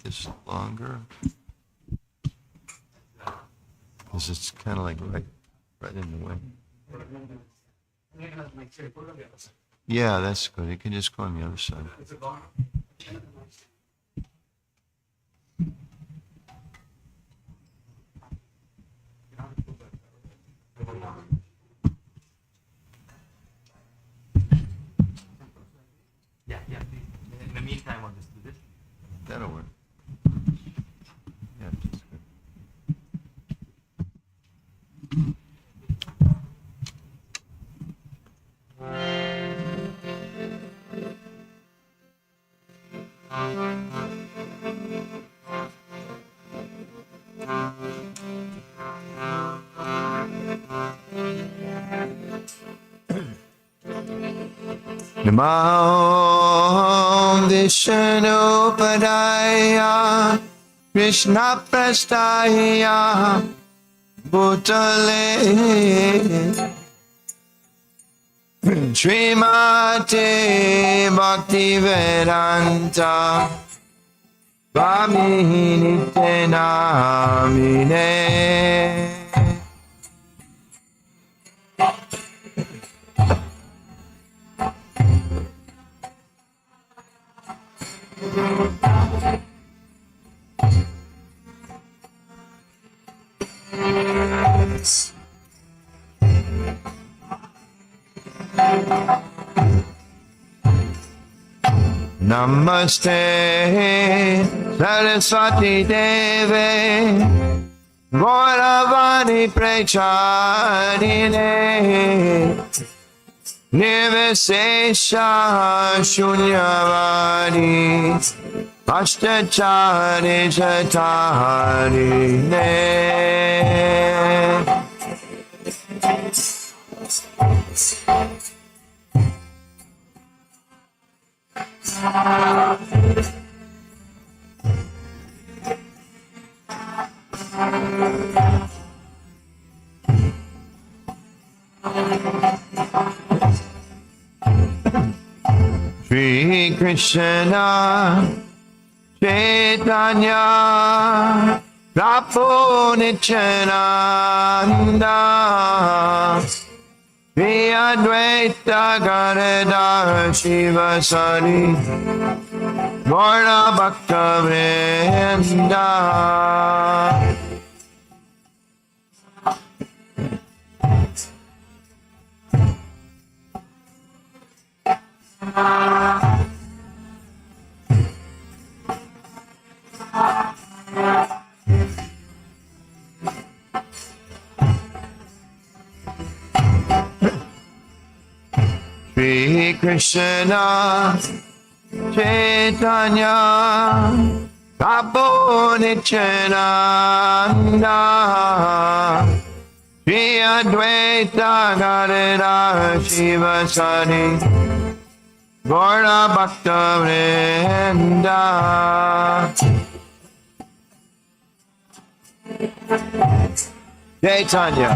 this longer? Because it's kind of like right in the way. Yeah, that's good. You can just go on the other side. Yeah. In the meantime, I'll just do this. That'll work. Yeah, that's good. Namo Vishnu Padaya Krishna Prastaya Bhutale Srimate Bhakti Vedanta Swami Nityanamine. Namaste Saraswati Deve Gauravani Prechadine Nirvisesha Shunyavadi Ashtachari Chatarine. Shri Krishna Chaitanya Prabhu Nityananda Shri Advaita Gadadhar Shivasari Gaura Bhakta Vrinda. Shri Krishna Chaitanya Prabhu Nityananda Shri Advaita Gadadhar Shivasari Gaura Bhakta Vrinda. Chaitanya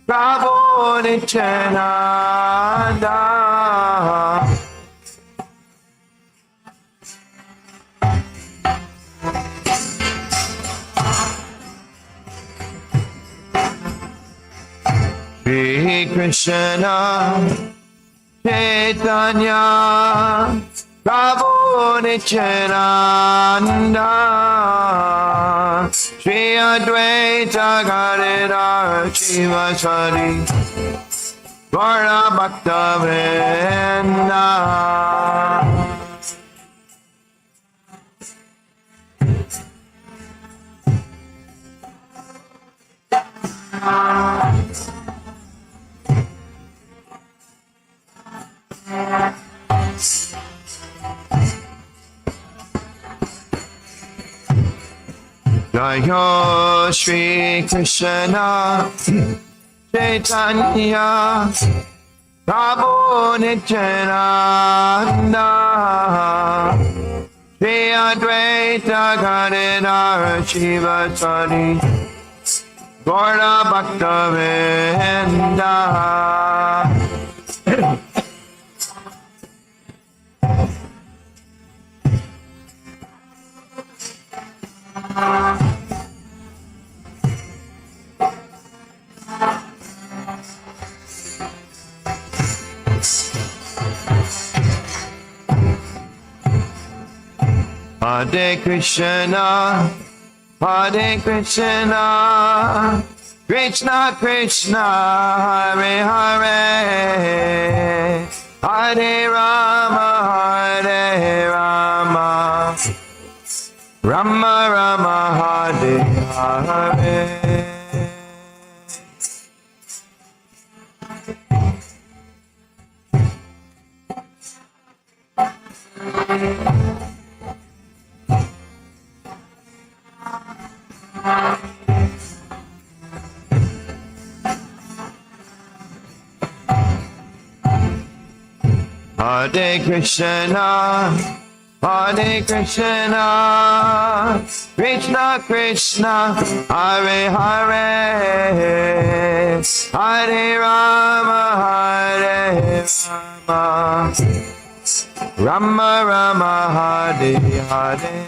Prabhu Nityananda Shri Krishna Chaitanya Prabhu Nityananda Shri Advaita Gadadhar Shivasari Gaura Bhakta Vrinda. Jaya Shri Krishna Chaitanya Prabhu Nityananda Shri Advaita Gadadhar Shivasari Gaura Bhakta Vrinda. Hare Krishna, Hare Krishna, Krishna Krishna, Hare Hare, Hare Rama, Hare Rama, Rama Rama, Hare Hare. Hare Krishna, Hare Krishna, Krishna Krishna, Hare Hare, Hare Rama, Hare Rama, Rama Rama, Hare Hare.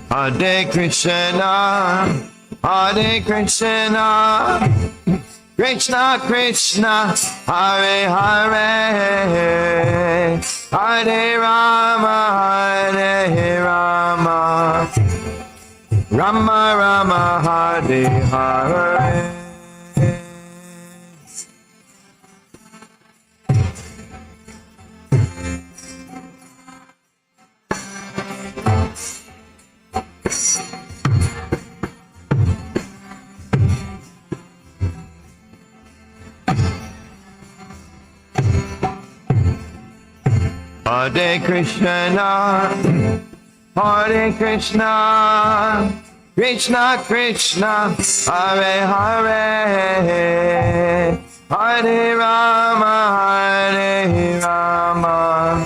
Hare Krishna, Hare Krishna, Krishna Krishna, Hare Hare, Hare Rama, Hare Rama, Rama Rama, Hare Hare. Hare Krishna, Hare Krishna, Krishna Krishna, Hare Hare, Hare Rama, Hare Rama,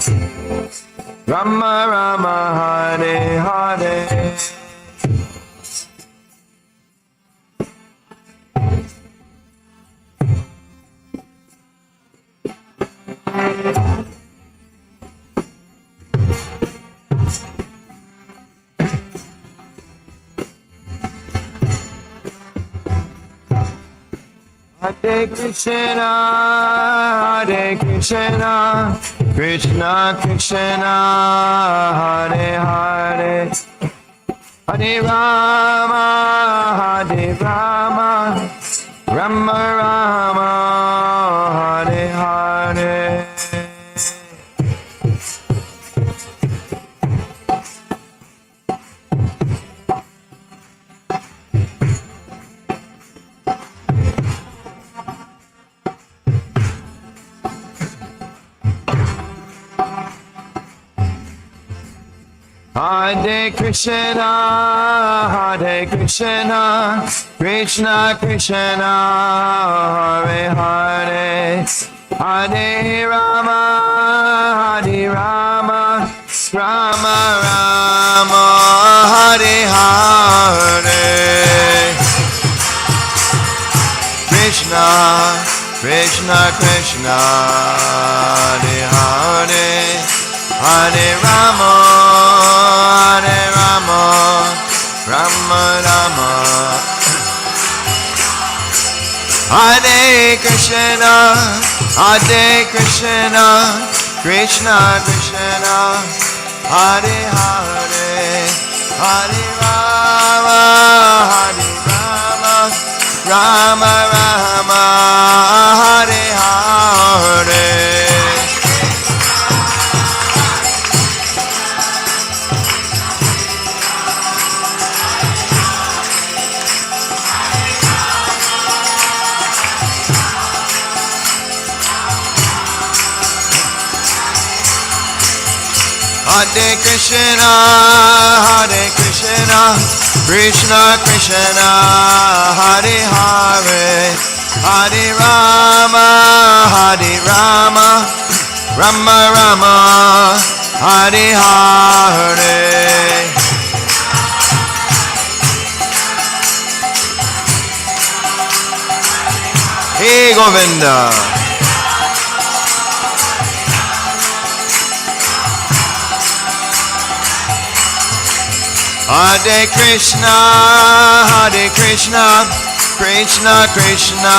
Rama Rama, Hare Hare. Hare Krishna, Hare Krishna, Krishna Krishna, Hare Hare, Hare Rama, Hare Rama, Rama Rama, Hare Hare. Hare Krishna, Hare Krishna, Krishna Krishna, Hare Hare, Hare Rama, Hare Rama, Rama Rama, Hare Hare. Krishna, Krishna Krishna, Hare Hare, Hare Rama, Hare Rama, Rama Rama. Hare Krishna, Hare Krishna, Krishna Krishna, Hare Hare, Hare Rama, Hare Rama, Rama Rama, Hare Hare. Hare Krishna, Hare Krishna, Krishna Krishna, Hare Hare, Hare Rama, Hare Rama, Rama Rama, Hare Hare. Hey Govinda. Hare Krishna, Krishna Krishna,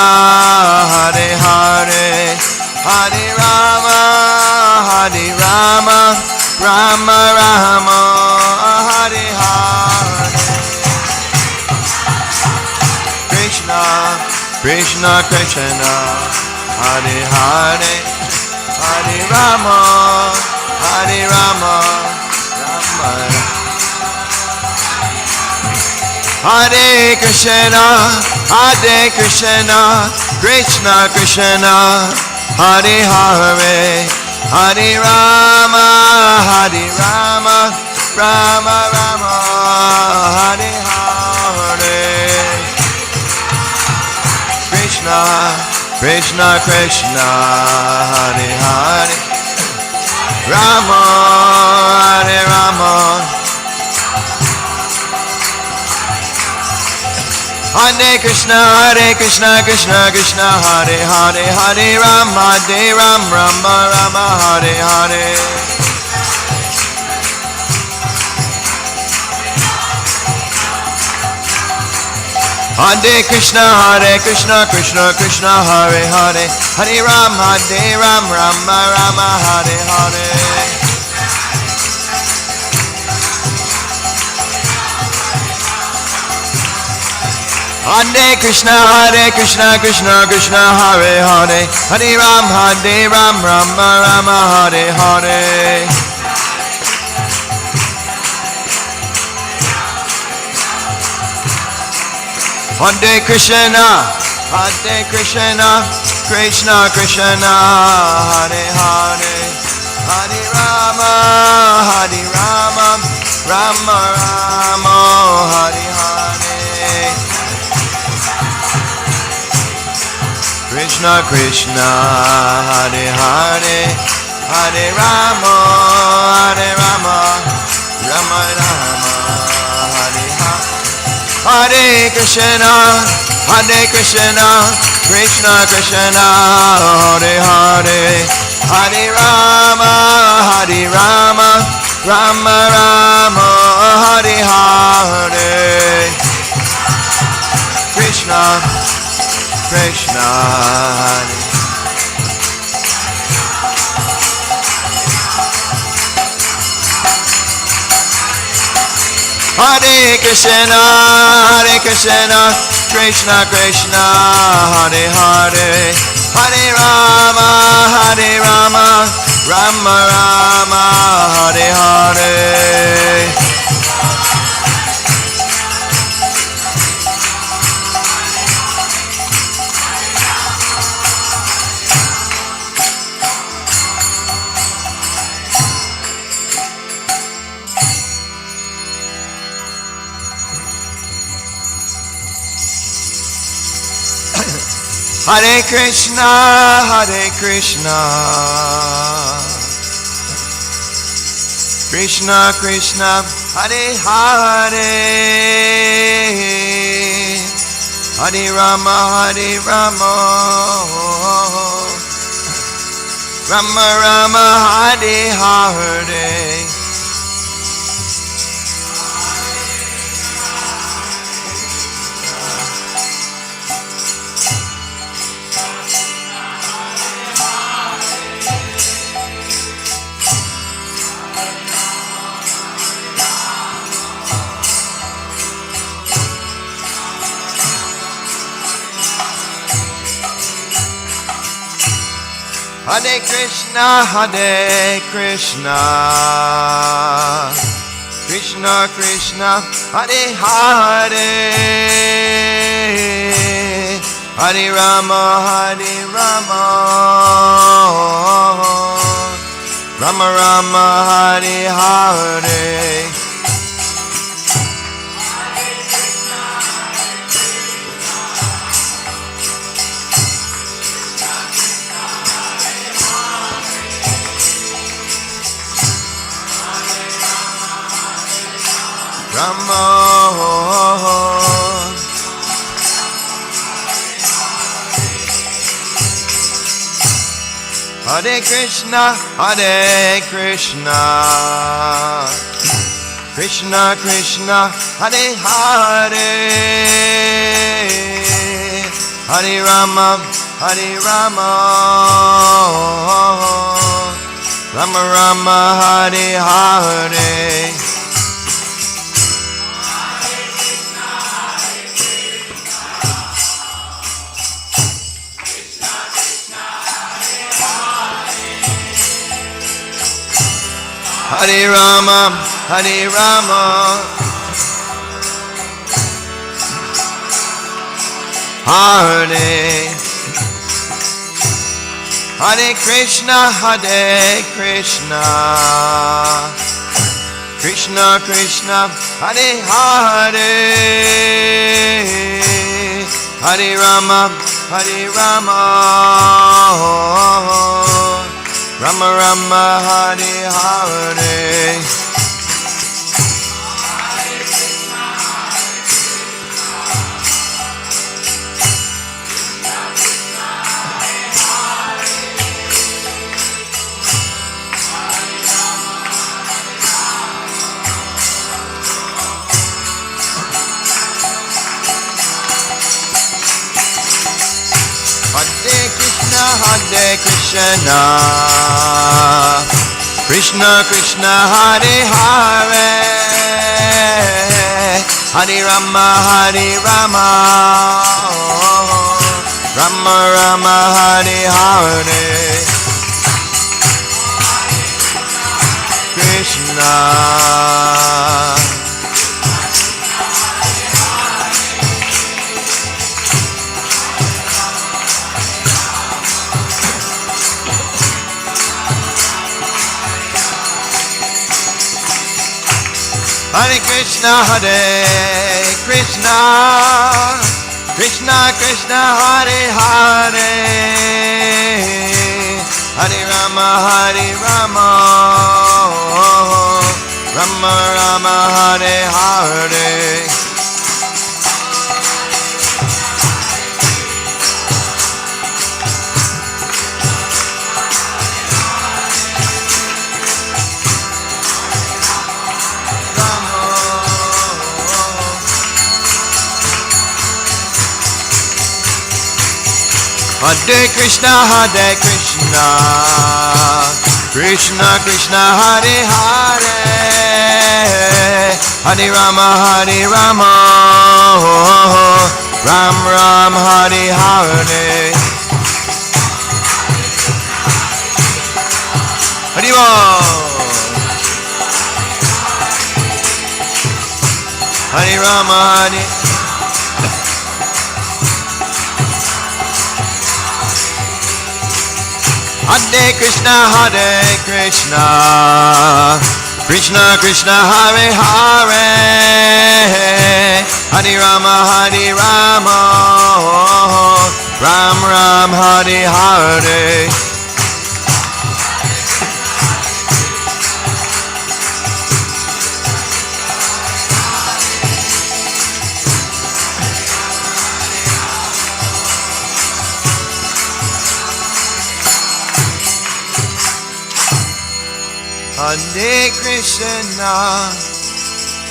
Hare Hare, Hare Rama, Rama Rama, Hare Hare. Krishna, Krishna Krishna, Hare Hare, Hare Rama, Rama Rama. Hare Krishna, Krishna Krishna, Hare Hare, Hare Rama, Rama Rama, Hare Hare. Krishna, Krishna Krishna, Hare Hare, Rama, Hare Rama. Hare Krishna, Krishna Krishna, Hare Hare, Hare Ram, Rama Rama, Hare Hare. Hare Krishna, Krishna Krishna, Hare Hare, Hare Ram, Rama Rama, Hare Hare. Hare Krishna, Krishna, Hare Hare, Hare Ram, Rama Rama, Hare Hare. Hare Krishna, Krishna Krishna, Hare Hare, Hare Rama, Rama Rama, Hare Hare. Krishna Krishna, Hare Hare, Hare Rama, Rama Rama, Hare Hare. Hare Krishna, Krishna Krishna, Hare Hare, Hare Rama, Rama Rama, Hare Hare. Krishna Krishna, Hare Krishna, Krishna Krishna, Hare Hare, Hare Rama, Rama Rama, Hare Hare. Hare Krishna, Krishna Krishna, Hare Hare, Hare Rama, Rama Rama, Hare Hare. Hare Krishna, Krishna Krishna, Hare Hare, Hare Rama, Rama Rama, Hare Hare. Rama, Hare Krishna, Krishna Krishna Hare Hare Hare Rama Rama Rama Hare Hare Hare Rama Hare Rama Hare Hare Krishna Krishna Krishna Hare Hare Hare Rama Rama Rama Hare Hare Hare Krishna Krishna Krishna Hare Hare Hare Rama Rama Rama Hare Hare Krishna Hare Krishna Krishna Krishna Hare Hare Hare Rama Rama Rama Hare Hare Hare Krishna Krishna Krishna Hare Hare Hare Rama Ram Ram Hare Hare Haribo Hare Rama Hare Krishna Krishna Krishna Hare Hare Hare Rama Ram Ram Hare Hare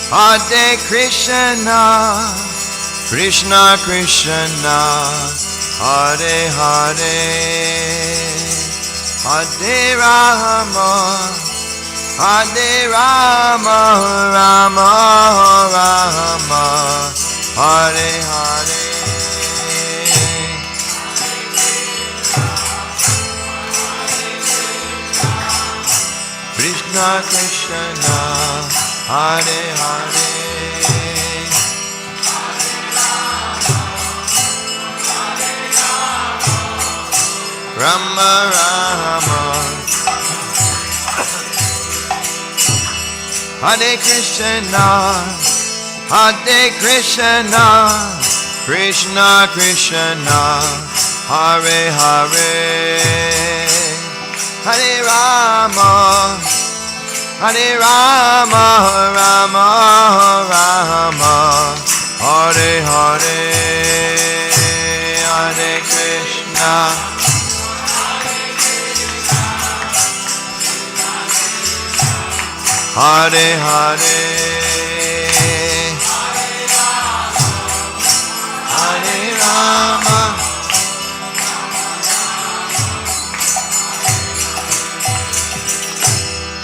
Hare Krishna Krishna Krishna Hare Hare Hare Rama Rama Rama Hare Hare Krishna Krishna Hare Hare Rama Rama Hare Krishna Krishna Krishna Hare Hare Hare Rama Rama Rama Hare Hare Hare Krishna Hare Hare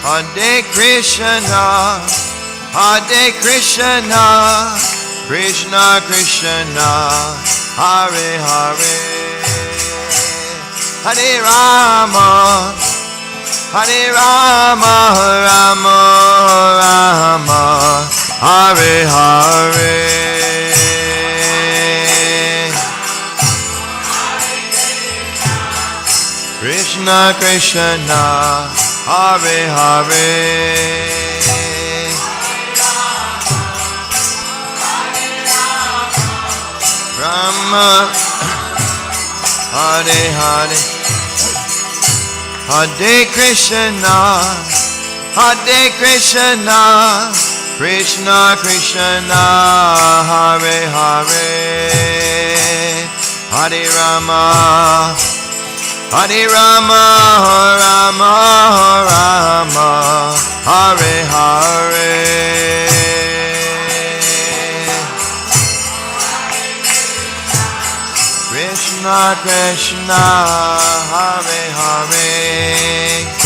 Hare Krishna, Hare Krishna, Krishna Krishna, Hare Hare, Hare Rama, Hare Rama, Rama Rama, Hare Hare. Krishna Krishna, Hare Hare, Rama, Hare Hare, Hare Krishna, Hare Krishna, Krishna Krishna, Hare Hare, Hare Rama, Hare Rama, Rama Rama, Hare Hare. Krishna Krishna, Hare Hare.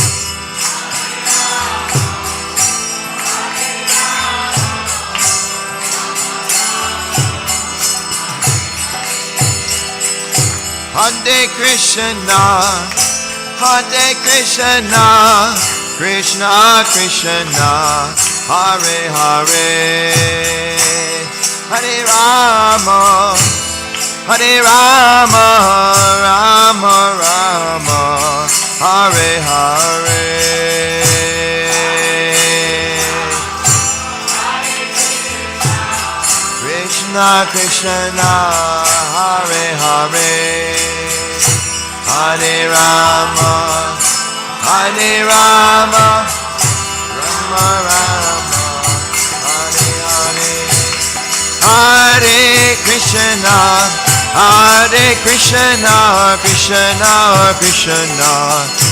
Hare Krishna, Hare Krishna, Krishna Krishna, Hare Hare, Hare Rama, Hare Rama, Rama Rama, Hare Hare. Krishna Krishna, Hare Hare, Hare Rama, Hare Rama, Rama Rama, Hare Hare. Hare Krishna, Hare Krishna, Krishna Krishna,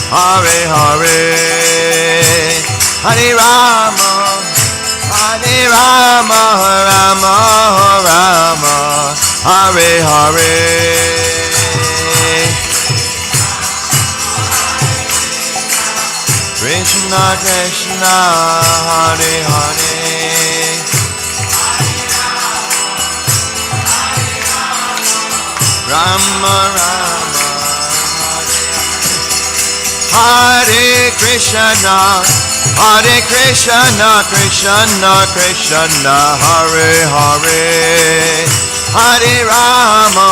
Hare Hare, Hare Rama, Hare Rama, Rama Rama, Hare Hare. Krishna Krishna, Hare Hare, Rama Rama, Hare Krishna, Hare Krishna, Krishna Krishna, Hare Hare, Hare Rama,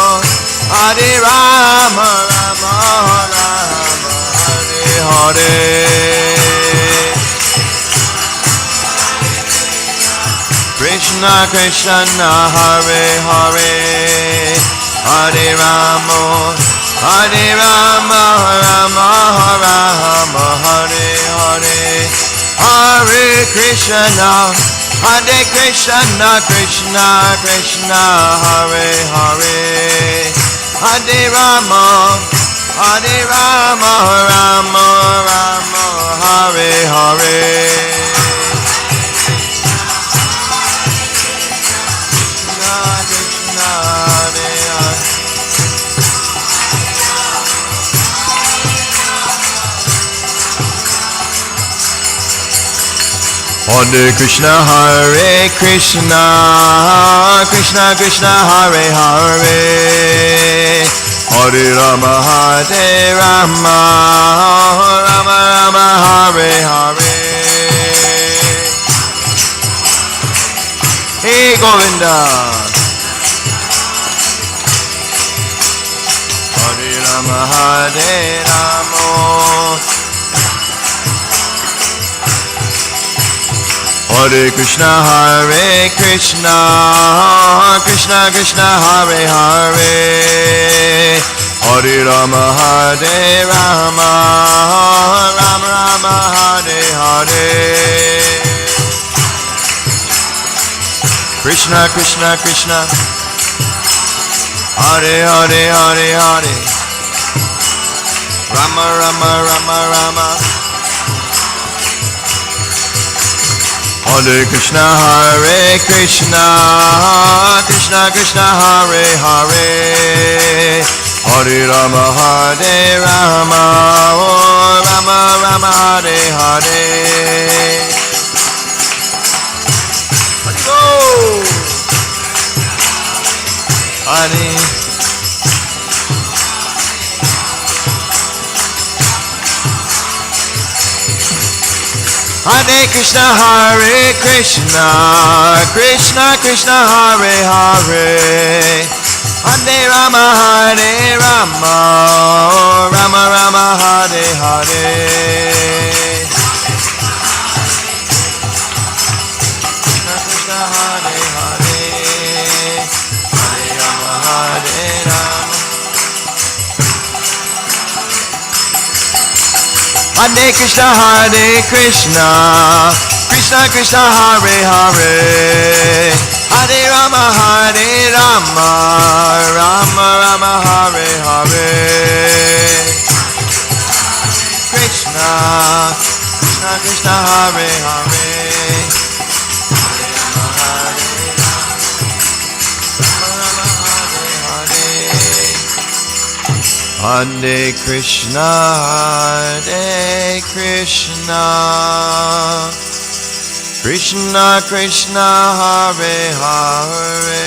Hare Rama, Rama Rama, Hare Hare. Krishna Krishna, Hare Hare, Hare Rama, Hare Rama, Rama Rama, Hare Hare, Hare Krishna, Hare Krishna, Krishna Krishna, Hare Hare, Hare Rama, Hare Rama, Rama Rama, Hare Hare. Hare Krishna, Hare Krishna, Krishna Krishna, Hare Hare, Hare Rama, Hare Rama, Rama Rama, Hare Hare. Hey Govinda. Hare Rama, Hare Rama, Hare Krishna, Hare Krishna, Krishna Krishna, Hare Hare, Hare Rama, Hare Rama, Rama Rama, Hare Hare. Krishna Krishna Krishna, Hare Hare Hare Hare, Rama Rama Rama Rama, Hare Krishna, Hare Krishna, Krishna Krishna, Hare Hare, Hare Rama, Hare Rama, oh Rama Rama, Hare Hare. Hare Krishna, Hare Krishna, Krishna Krishna, Hare Hare, Hare Rama, Hare Rama, Rama Rama, Hare Hare. Krishna Krishna, Hare Hare, Hare Rama, Hare Rama. Hare Krishna, Hare Krishna, Krishna Krishna, Hare Hare, Hare Rama, Hare Rama, Rama Rama, Hare Hare. Krishna, Krishna Krishna, Hare Hare, Hare Rama, Hare Rama, Rama Rama, Hare Hare. Hare Krishna, Hare Krishna, Krishna Krishna, Hare Hare,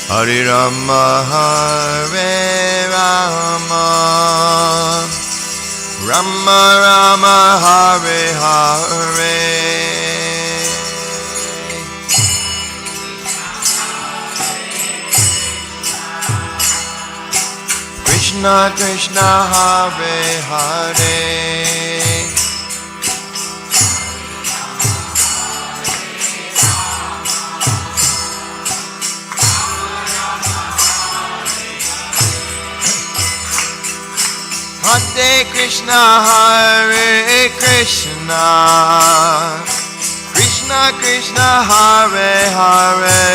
Hare Rama, Hare Rama, Rama Rama, Hare Hare. Krishna Krishna, Hare Hare, Hare Krishna, Hare Krishna, Krishna Krishna, Hare Hare,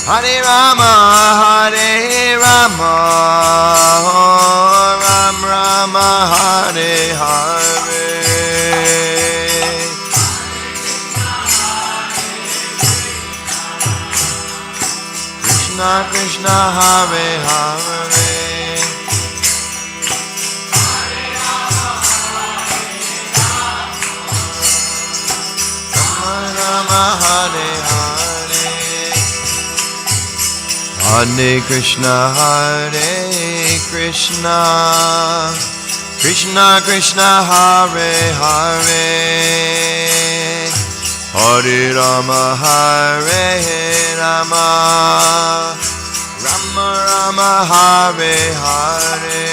Hare Rama, Hare Rama, Ram Rama, Hare Hare. Krishna Krishna, Hare Hare, Rama Hare Hare. Hare Krishna, Hare Krishna, Krishna Krishna, Hare Hare, Hare Rama, Hare Rama, Rama Rama, Hare Hare.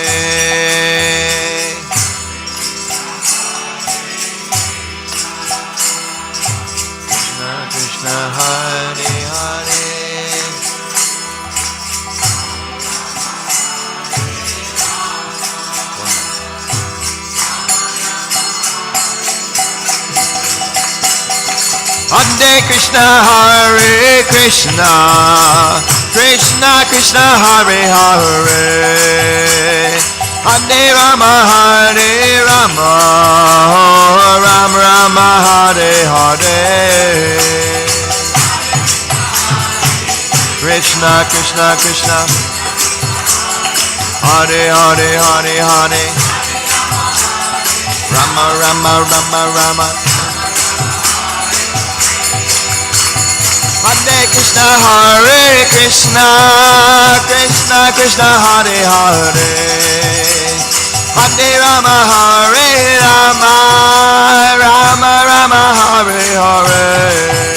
Krishna Krishna, Hare Hare, Hare Krishna, Hare Krishna, Krishna Krishna, Hare Hare, Hare Rama, Hare Rama, Rama Rama, Hare Hare. Krishna Krishna Krishna, Hare Hare, Hare Hare, Rama Rama, Rama Rama. Hare Krishna, Hare Krishna, Krishna Krishna, Hare Hare, Hare Rama, Hare Rama, Rama Rama, Hare Hare.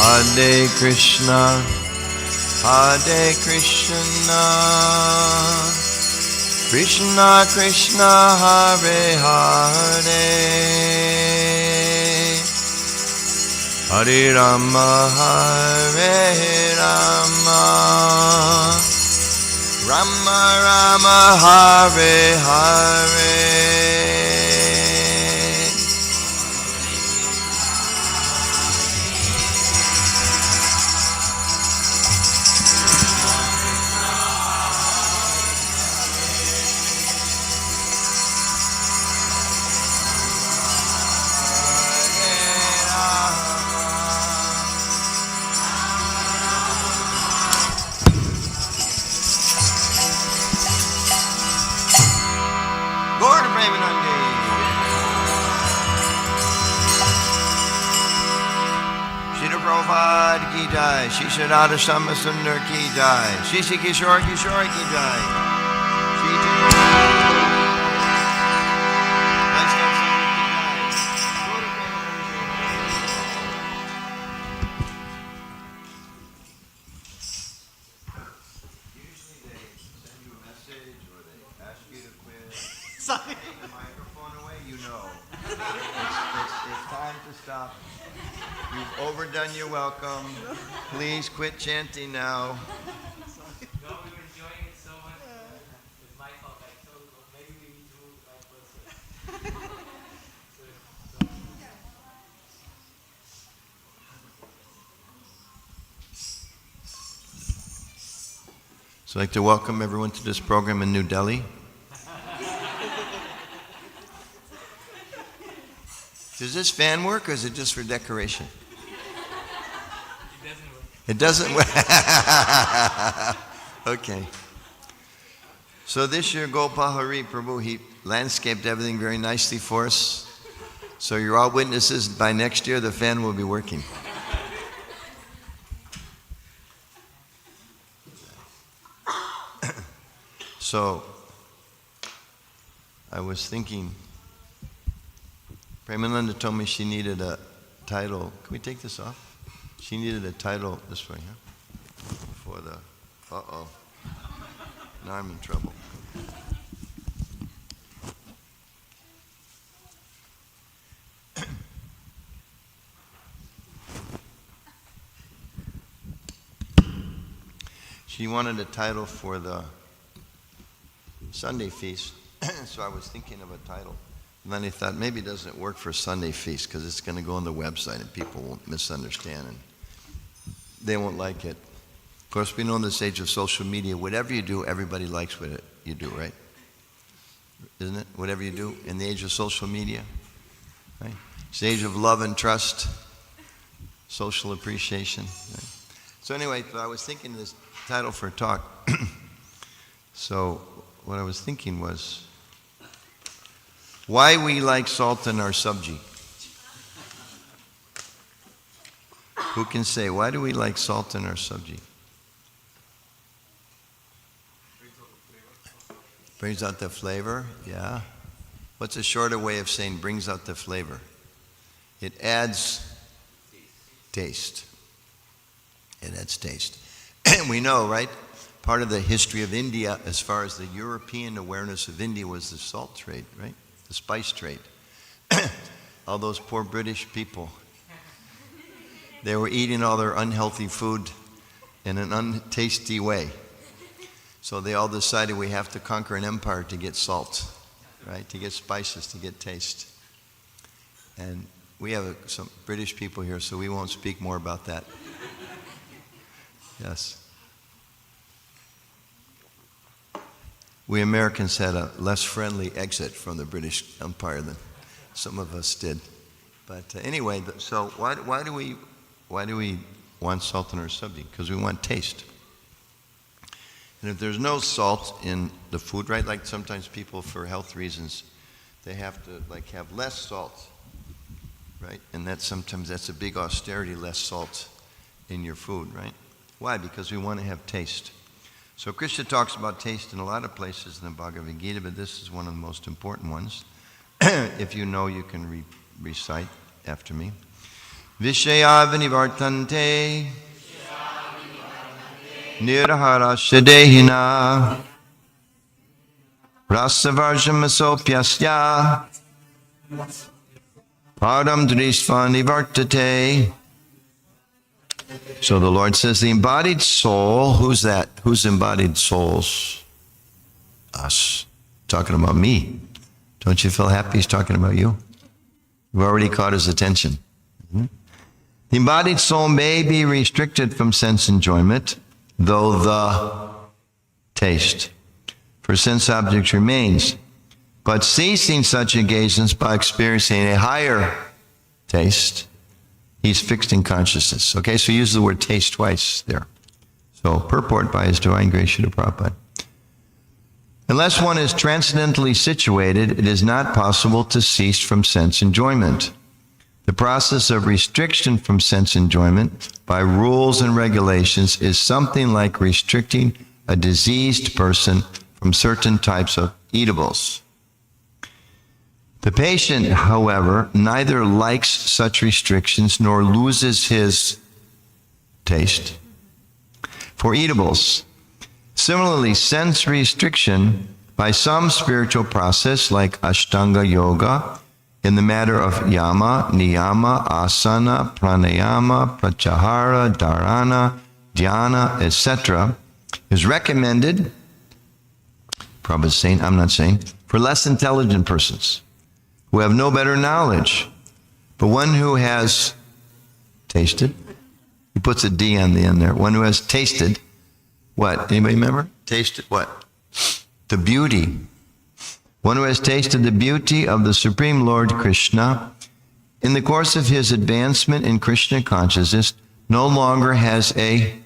Hare Krishna, Hare Krishna, Krishna Krishna, Hare Hare, Hare Rama, Hare Rama, Rama Rama, Hare Hare. Premanandi. Shri Prabhupada ki jai. Shri Radha Shama Sundar ki jai. Shri Shri Kishore Kishore ki jai. Shri Sorry. Take the microphone away, you know. It's time to stop. You've overdone your welcome. Please quit chanting now. No, we were enjoying it so much. It's my fault. I told you, maybe we need to move my person. So I'd like to welcome everyone to this program in New Delhi. Does this fan work or is it just for decoration? It doesn't work. It doesn't work. Okay. So this year, Gopal Hari Prabhu, he landscaped everything very nicely for us. So you're all witnesses. By next year, the fan will be working. So I was thinking, Premananda told me she needed a title. Can we take this off? She needed a title this way, huh? For the, uh-oh. Now I'm in trouble. She wanted a title for the Sunday feast, so I was thinking of a title. And then I thought maybe it doesn't work for Sunday feast because it's going to go on the website and people won't misunderstand and they won't like it. Of course, we know in this age of social media, whatever you do, everybody likes what you do, right? Isn't it? Whatever you do in the age of social media, right? It's the age of love and trust, social appreciation. Right? So anyway, I was thinking of this title for a talk. So what I was thinking was, why we like salt in our sabji. Who can say, why do we like salt in our sabji? Brings out the flavor, yeah. What's a shorter way of saying brings out the flavor? It adds taste. It adds taste. And we know, right? Part of the history of India, as far as the European awareness of India, was the salt trade, right? The spice trade. All those poor British people, they were eating all their unhealthy food in an untasty way. So they all decided we have to conquer an empire to get salt, right? To get spices, to get taste. And we have some British people here, so we won't speak more about that. Yes. We Americans had a less friendly exit from the British Empire than some of us did. But anyway, so why do we want salt in our sabji? Because we want taste. And if there's no salt in the food, right? Like sometimes people, for health reasons, they have to have less salt, right? And sometimes that's a big austerity, less salt in your food, right? Why? Because we want to have taste. So Krishna talks about taste in a lot of places in the Bhagavad Gita, but this is one of the most important ones. If you know, you can recite after me. Vishaya vinivartante nirahara shadehina rasavarjamasopyasya padam drisva nivartate. So the Lord says the embodied soul, who's that? Who's embodied souls? Us. Talking about me. Don't you feel happy he's talking about you? You've already caught his attention. The embodied soul may be restricted from sense enjoyment, though the taste for sense objects remains. But ceasing such engagements by experiencing a higher taste, he's fixed in consciousness. Okay, so he uses the word taste twice there. So purport by His Divine Grace Srila Prabhupada. And Unless one is transcendently situated, it is not possible to cease from sense enjoyment. The process of restriction from sense enjoyment by rules and regulations is something like restricting a diseased person from certain types of eatables. The patient, however, neither likes such restrictions nor loses his taste for eatables. Similarly, sense restriction by some spiritual process like Ashtanga Yoga in the matter of yama, niyama, asana, pranayama, pratyahara, dharana, dhyana, etc. is recommended, Prabhupada is saying, I'm not saying, for less intelligent persons who have no better knowledge. But one who has tasted, he puts a D on the end there, one who has tasted, what? Anybody remember? Tasted what? The beauty. One who has tasted the beauty of the Supreme Lord Krishna in the course of his advancement in Krishna consciousness no longer has a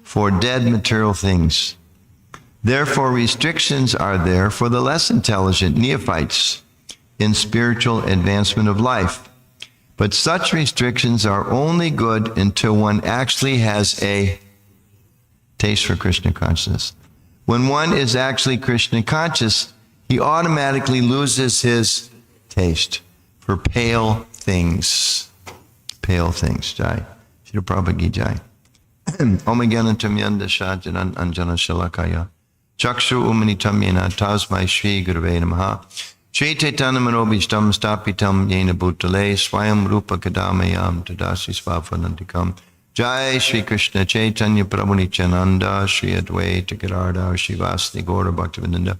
for dead material things. Therefore, restrictions are there for the less intelligent neophytes in spiritual advancement of life. But such restrictions are only good until one actually has a taste for Krishna consciousness. When one is actually Krishna conscious, he automatically loses his taste for pale things. Pale things. Jai. Shri Prabhupada ki jai. Om Gyanatam Yanda Shajanan Anjana Shalakaya. Chakshu Umanitam Yena Tasmai Shri Gurave Namaha. Shri Chaitanya Manobishtam Stapitam Yena Bhutale Swayam Rupa Kadamayam Tadasi Svafanantikam. Jai Shri Krishna Chaitanya Prabhu Nityananda Shri Advaita Gadadhar Shivasti Gaura Bhaktivedanta.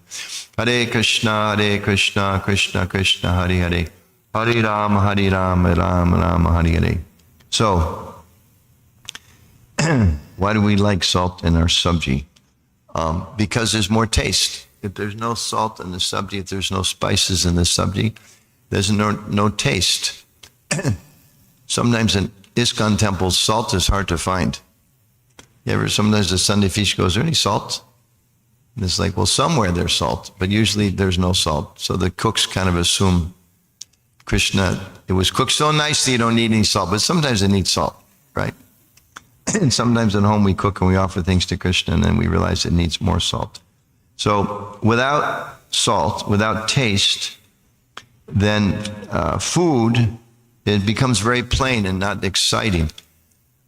Hare Krishna Krishna Krishna Hare Hare Hare Rama Rama Hare Hare. So, why do we like salt in our sabji? Because there's more taste. If there's no salt in the sabji, if there's no spices in the sabji, there's no taste. Sometimes in ISKCON temples, salt is hard to find. Sometimes the Sunday feast goes, is there any salt? And it's like, well, somewhere there's salt, but usually there's no salt. So the cooks kind of assume Krishna, it was cooked so nicely you don't need any salt, but sometimes they need salt, right? And sometimes at home we cook and we offer things to Krishna and then we realize it needs more salt. So without salt, without taste, then food, it becomes very plain and not exciting.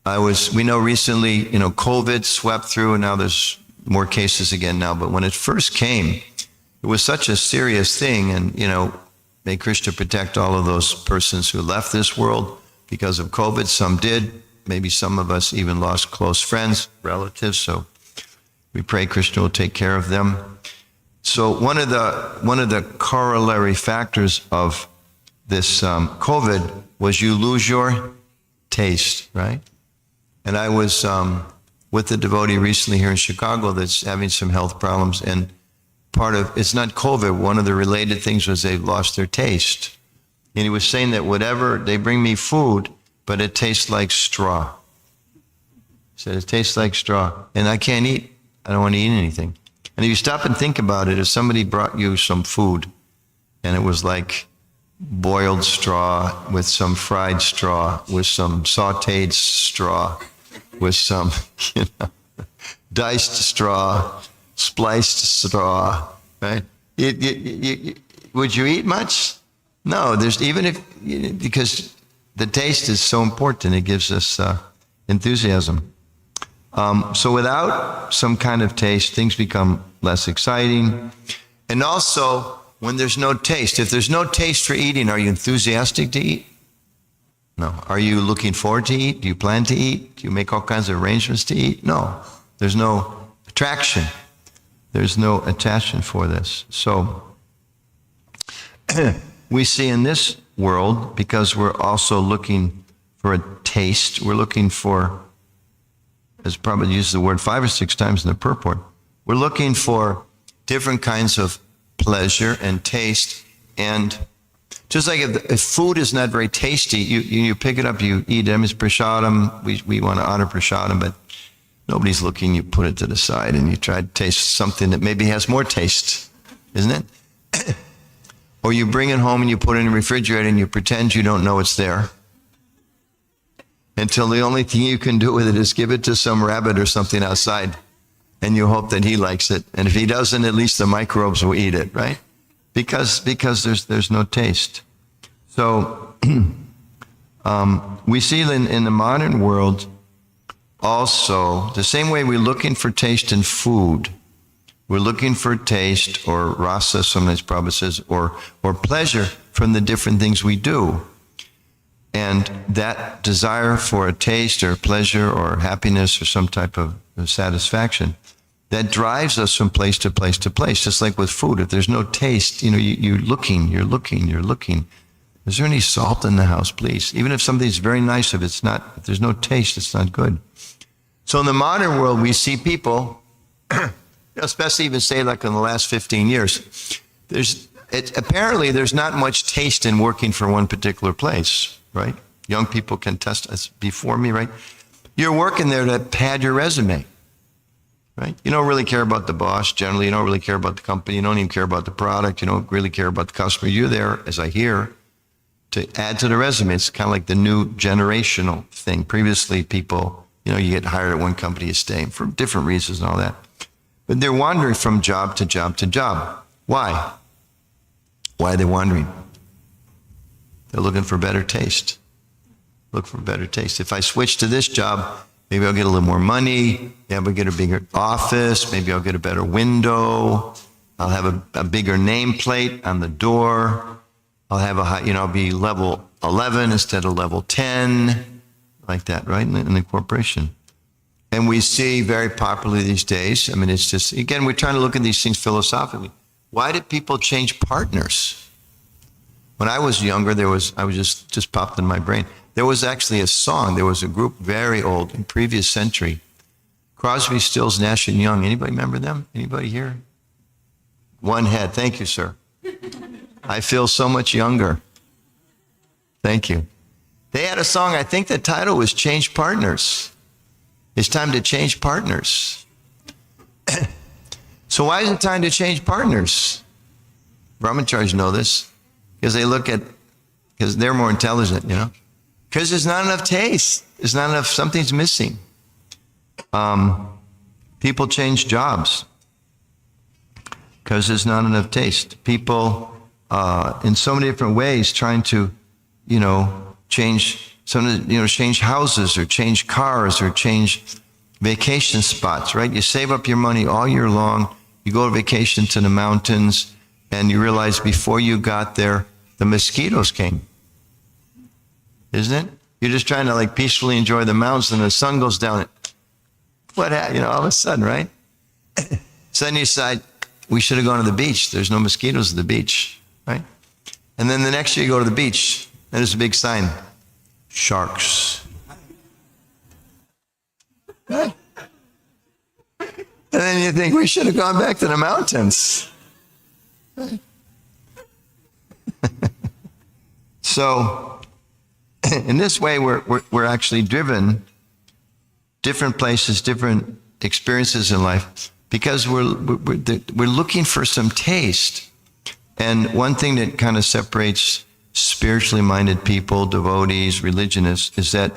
We know recently, COVID swept through and now there's more cases again now, but when it first came, it was such a serious thing and, may Krishna protect all of those persons who left this world because of COVID. Some did. Maybe some of us even lost close friends, relatives, so we pray Krishna will take care of them. So one of the corollary factors of this COVID was you lose your taste, right? And I was with a devotee recently here in Chicago that's having some health problems, and it's not COVID, one of the related things was they lost their taste. And he was saying that whatever, they bring me food, but it tastes like straw. He said, it tastes like straw, and I can't eat. I don't want to eat anything. And if you stop and think about it, if somebody brought you some food, and it was like boiled straw with some fried straw, with some sautéed straw, with some, diced straw, spliced straw, right? Would you eat much? No, because the taste is so important. It gives us enthusiasm. So without some kind of taste, things become less exciting. And also, when there's no taste, if there's no taste for eating, are you enthusiastic to eat? No. Are you looking forward to eat? Do you plan to eat? Do you make all kinds of arrangements to eat? No. There's no attraction. There's no attachment for this. So we see in this world, because we're also looking for a taste, we're looking for, as Prabhupada uses the word 5 or 6 times in the purport, we're looking for different kinds of pleasure and taste. And just like if food is not very tasty, you pick it up, you eat it. I mean, it's prasadam. We want to honor prasadam, but Nobody's looking. You put it to the side and you try to taste something that maybe has more taste, isn't it? Or you bring it home and you put it in the refrigerator and you pretend you don't know it's there, until the only thing you can do with it is give it to some rabbit or something outside, and you hope that he likes it. And if he doesn't, at least the microbes will eat it, right? Because there's no taste. So we see in the modern world also, the same way we're looking for taste in food, we're looking for taste, or rasa, sometimes Prabhu says, or pleasure from the different things we do. And that desire for a taste or pleasure or happiness or some type of satisfaction, that drives us from place to place to place. Just like with food, if there's no taste, you're looking. Is there any salt in the house, please? Even if something's very nice, if there's no taste, it's not good. So in the modern world, we see people, especially even say like in the last 15 years, apparently there's not much taste in working for one particular place, right? Young people can test us before me, right? You're working there to pad your resume, right? You don't really care about the boss generally. You don't really care about the company. You don't even care about the product. You don't really care about the customer. You're there, as I hear, to add to the resume. It's kind of like the new generational thing. Previously, people, you get hired at one company, you stay for different reasons and all that. But they're wandering from job to job to job. Why? Why are they wandering? They're looking for better taste. Look for better taste. If I switch to this job, maybe I'll get a little more money. Maybe I'll get a bigger office. Maybe I'll get a better window. I'll have a bigger nameplate on the door. I'll have I'll be level 11 instead of level 10, like that, right? In the corporation. And we see very popularly these days, it's just, again, we're trying to look at these things philosophically. Why did people change partners? When I was younger, I was just popped in my brain. There was actually a song. There was a group very old in previous century. Crosby, Stills, Nash and Young. Anybody remember them? Anybody here? One head. Thank you, sir. I feel so much younger. Thank you. They had a song, I think the title was Change Partners. It's time to change partners. So why is it time to change partners? Brahmacharis know this. Because they're more intelligent, Because there's not enough taste. There's not enough, something's missing. People change jobs because there's not enough taste. People, in so many different ways, trying to, change houses or change cars or change vacation spots, right? You save up your money all year long. You go on vacation to the mountains, and you realize before you got there, the mosquitoes came. Isn't it? You're just trying to peacefully enjoy the mountains, and the sun goes down. All of a sudden, right? So then you decide, we should have gone to the beach. There's no mosquitoes at the beach, right? And then the next year you go to the beach, and there's a big sign, sharks. Right? And then you think, we should have gone back to the mountains. Right? So, in this way, we're actually driven different places, different experiences in life, because we're looking for some taste. And one thing that kind of separates spiritually minded people, devotees, religionists, is that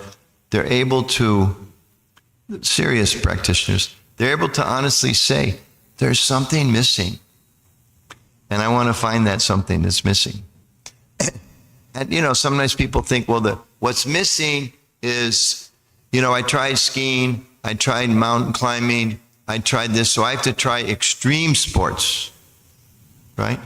they're able to, serious practitioners, they're able to honestly say, there's something missing. And I want to find that something that's missing. And, sometimes people think, well, what's missing is, I tried skiing, I tried mountain climbing, I tried this, so I have to try extreme sports, right?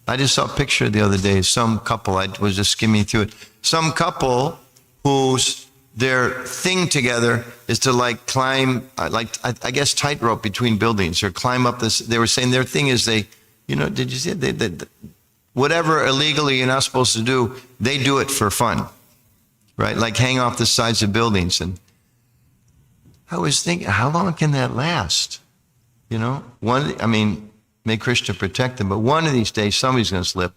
I just saw a picture the other day, some couple, I was just skimming through it, some couple whose their thing together is to climb, I guess tightrope between buildings, or climb up this, they were saying their thing is did you see it? Whatever illegally you're not supposed to do, they do it for fun, right? Like hang off the sides of buildings. And I was thinking, how long can that last? May Krishna protect them, but one of these days somebody's going to slip,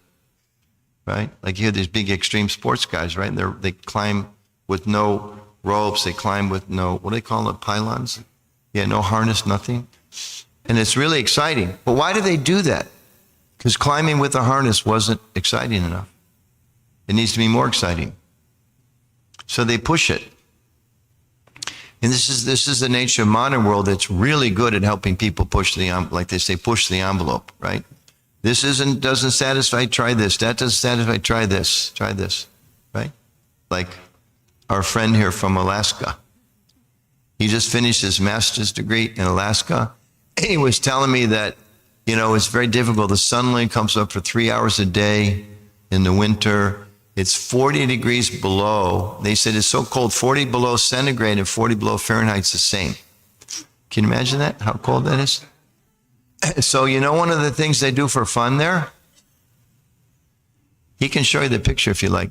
right? Like you hear these big extreme sports guys, right? And they climb with no ropes, they climb with no, what do they call it, pylons? Yeah, no harness, nothing. And it's really exciting. But why do they do that? Because climbing with a harness wasn't exciting enough. It needs to be more exciting. So they push it. And this is the nature of modern world that's really good at helping people push the, like they say, push the envelope, right? This doesn't satisfy, try this. That doesn't satisfy, try this, right? Like our friend here from Alaska. He just finished his master's degree in Alaska. And he was telling me that, it's very difficult. The sun only comes up for 3 hours a day in the winter. It's 40 degrees below. They said it's so cold, 40 below centigrade and 40 below Fahrenheit's the same. Can you imagine that? How cold that is? So one of the things they do for fun there? He can show you the picture if you like.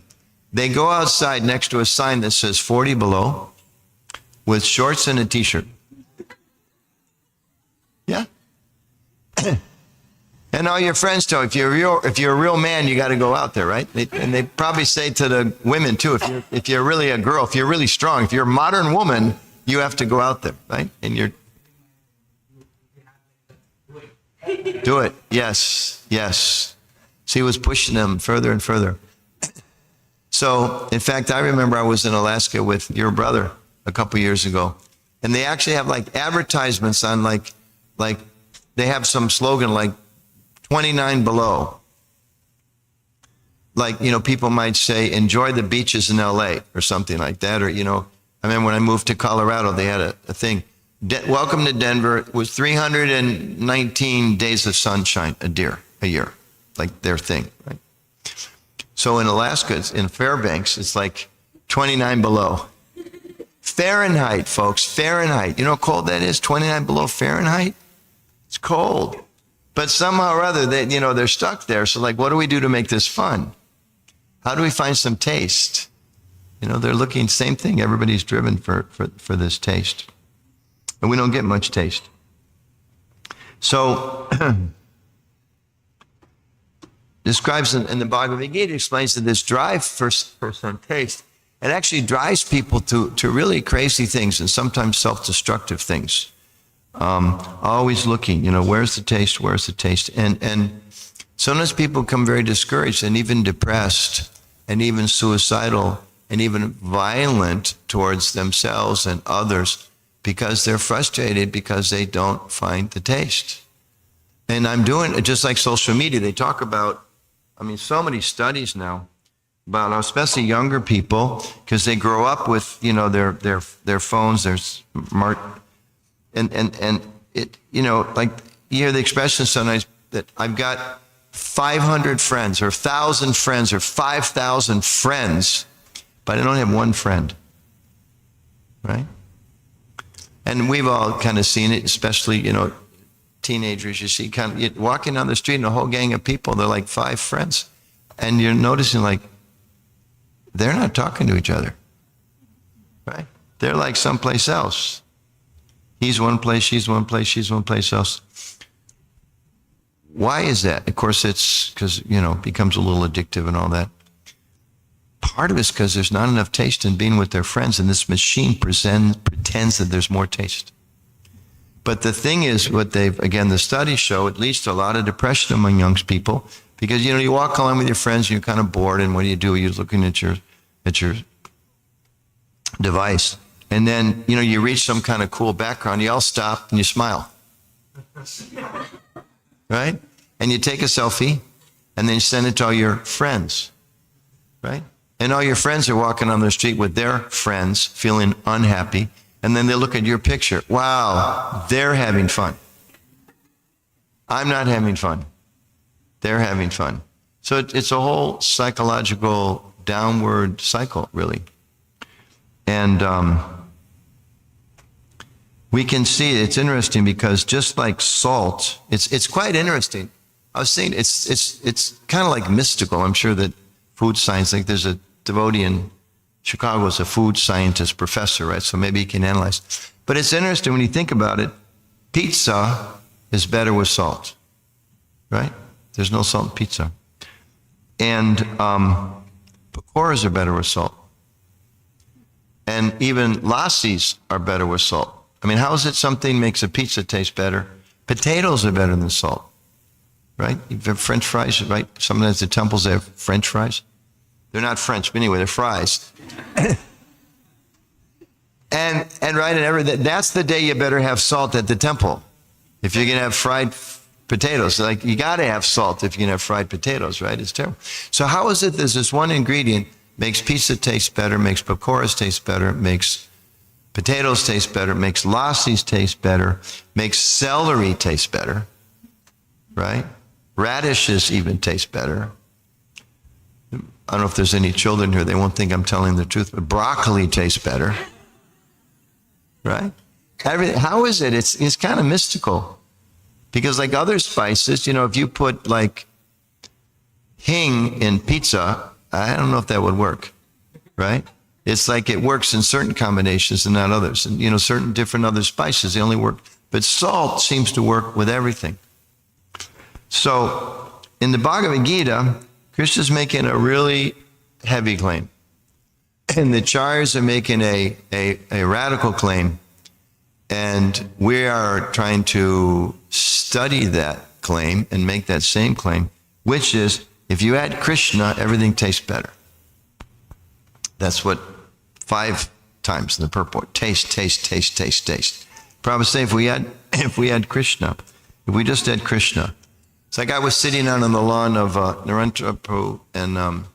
They go outside next to a sign that says 40 below with shorts and a t-shirt. Yeah. And all your friends tell you, if you're a real man, you got to go out there, right? And they probably say to the women too, if you're really a girl, if you're really strong, if you're a modern woman, you have to go out there, right? And you're do it. Yes. So he was pushing them further and further. So, in fact, I remember I was in Alaska with your brother a couple years ago, and they actually have like advertisements on like they have some slogan like 29 below. Like, people might say, enjoy the beaches in LA or something like that. Or, I remember when I moved to Colorado, they had a thing. Welcome to Denver. It was 319 days of sunshine a year, like their thing, right? So in Alaska, in Fairbanks, it's like 29 below. Fahrenheit, folks, Fahrenheit. You know how cold that is? 29 below Fahrenheit? It's cold. But somehow or other, they're stuck there. So like, what do we do to make this fun? How do we find some taste? They're looking, same thing. Everybody's driven for this taste. And we don't get much taste. So, describes in the Bhagavad Gita, explains that this drive for some taste, it actually drives people to really crazy things and sometimes self-destructive things. Always looking, where's the taste? And sometimes people become very discouraged and even depressed and even suicidal and even violent towards themselves and others because they're frustrated because they don't find the taste. And I'm doing it just like social media. They talk about, so many studies now about especially younger people because they grow up with, their phones, their smart, and it, like you hear the expression sometimes that I've got 500 friends or 1,000 friends or 5,000 friends, but I don't have one friend, right? And we've all kind of seen it, especially, teenagers. You see you're walking down the street and a whole gang of people, they're like 5 friends. And you're noticing like, they're not talking to each other, right? They're like someplace else. He's one place, she's one place, she's one place else. Why is that? Of course, it's because, it becomes a little addictive and all that. Part of it's because there's not enough taste in being with their friends, and this machine pretends that there's more taste. But the thing is, the studies show, it leads to a lot of depression among young people, because, you walk along with your friends, and you're kind of bored, and what do? You're looking at your device. And then, you reach some kind of cool background, you all stop and you smile. Right? And you take a selfie, and then you send it to all your friends. Right? And all your friends are walking on the street with their friends, feeling unhappy. And then they look at your picture. Wow, they're having fun. I'm not having fun. They're having fun. So it's a whole psychological downward cycle, really. And we can see it's interesting because just like salt, it's quite interesting. I was saying it's kind of like mystical. I'm sure that food science, like there's a devotee in Chicago is a food scientist professor, right? So maybe he can analyze. But it's interesting when you think about it. Pizza is better with salt, right? There's no salt in pizza. And pakoras are better with salt. And even lassis are better with salt. I mean, how is it something makes a pizza taste better? Potatoes are better than salt, right? You have French fries, right? Sometimes the temples, they have French fries. They're not French, but anyway, they're fries. and right, that's the day you better have salt at the temple. If you're going to have fried potatoes, like you got to have salt if you're going to have fried potatoes, right? It's terrible. So how is it there's this one ingredient makes pizza taste better, makes pakoras taste better, makes potatoes taste better, makes lassis taste better, makes celery taste better, right? Radishes even taste better. I don't know if there's any children here, they won't think I'm telling the truth, but broccoli tastes better, right? How is it? It's kind of mystical. Because like other spices, if you put like hing in pizza, I don't know if that would work, right? It's like it works in certain combinations and not others. And, certain different other spices, they only work. But salt seems to work with everything. So in the Bhagavad Gita, Krishna's making a really heavy claim. And the Acharyas are making a radical claim. And we are trying to study that claim and make that same claim, which is, if you add Krishna, everything tastes better. That's what 5 times in the purport. Taste, taste, taste, taste, taste. Prabhupada saying if we add Krishna, if we just add Krishna, it's like I was sitting out on the lawn of Narendra Prabhu and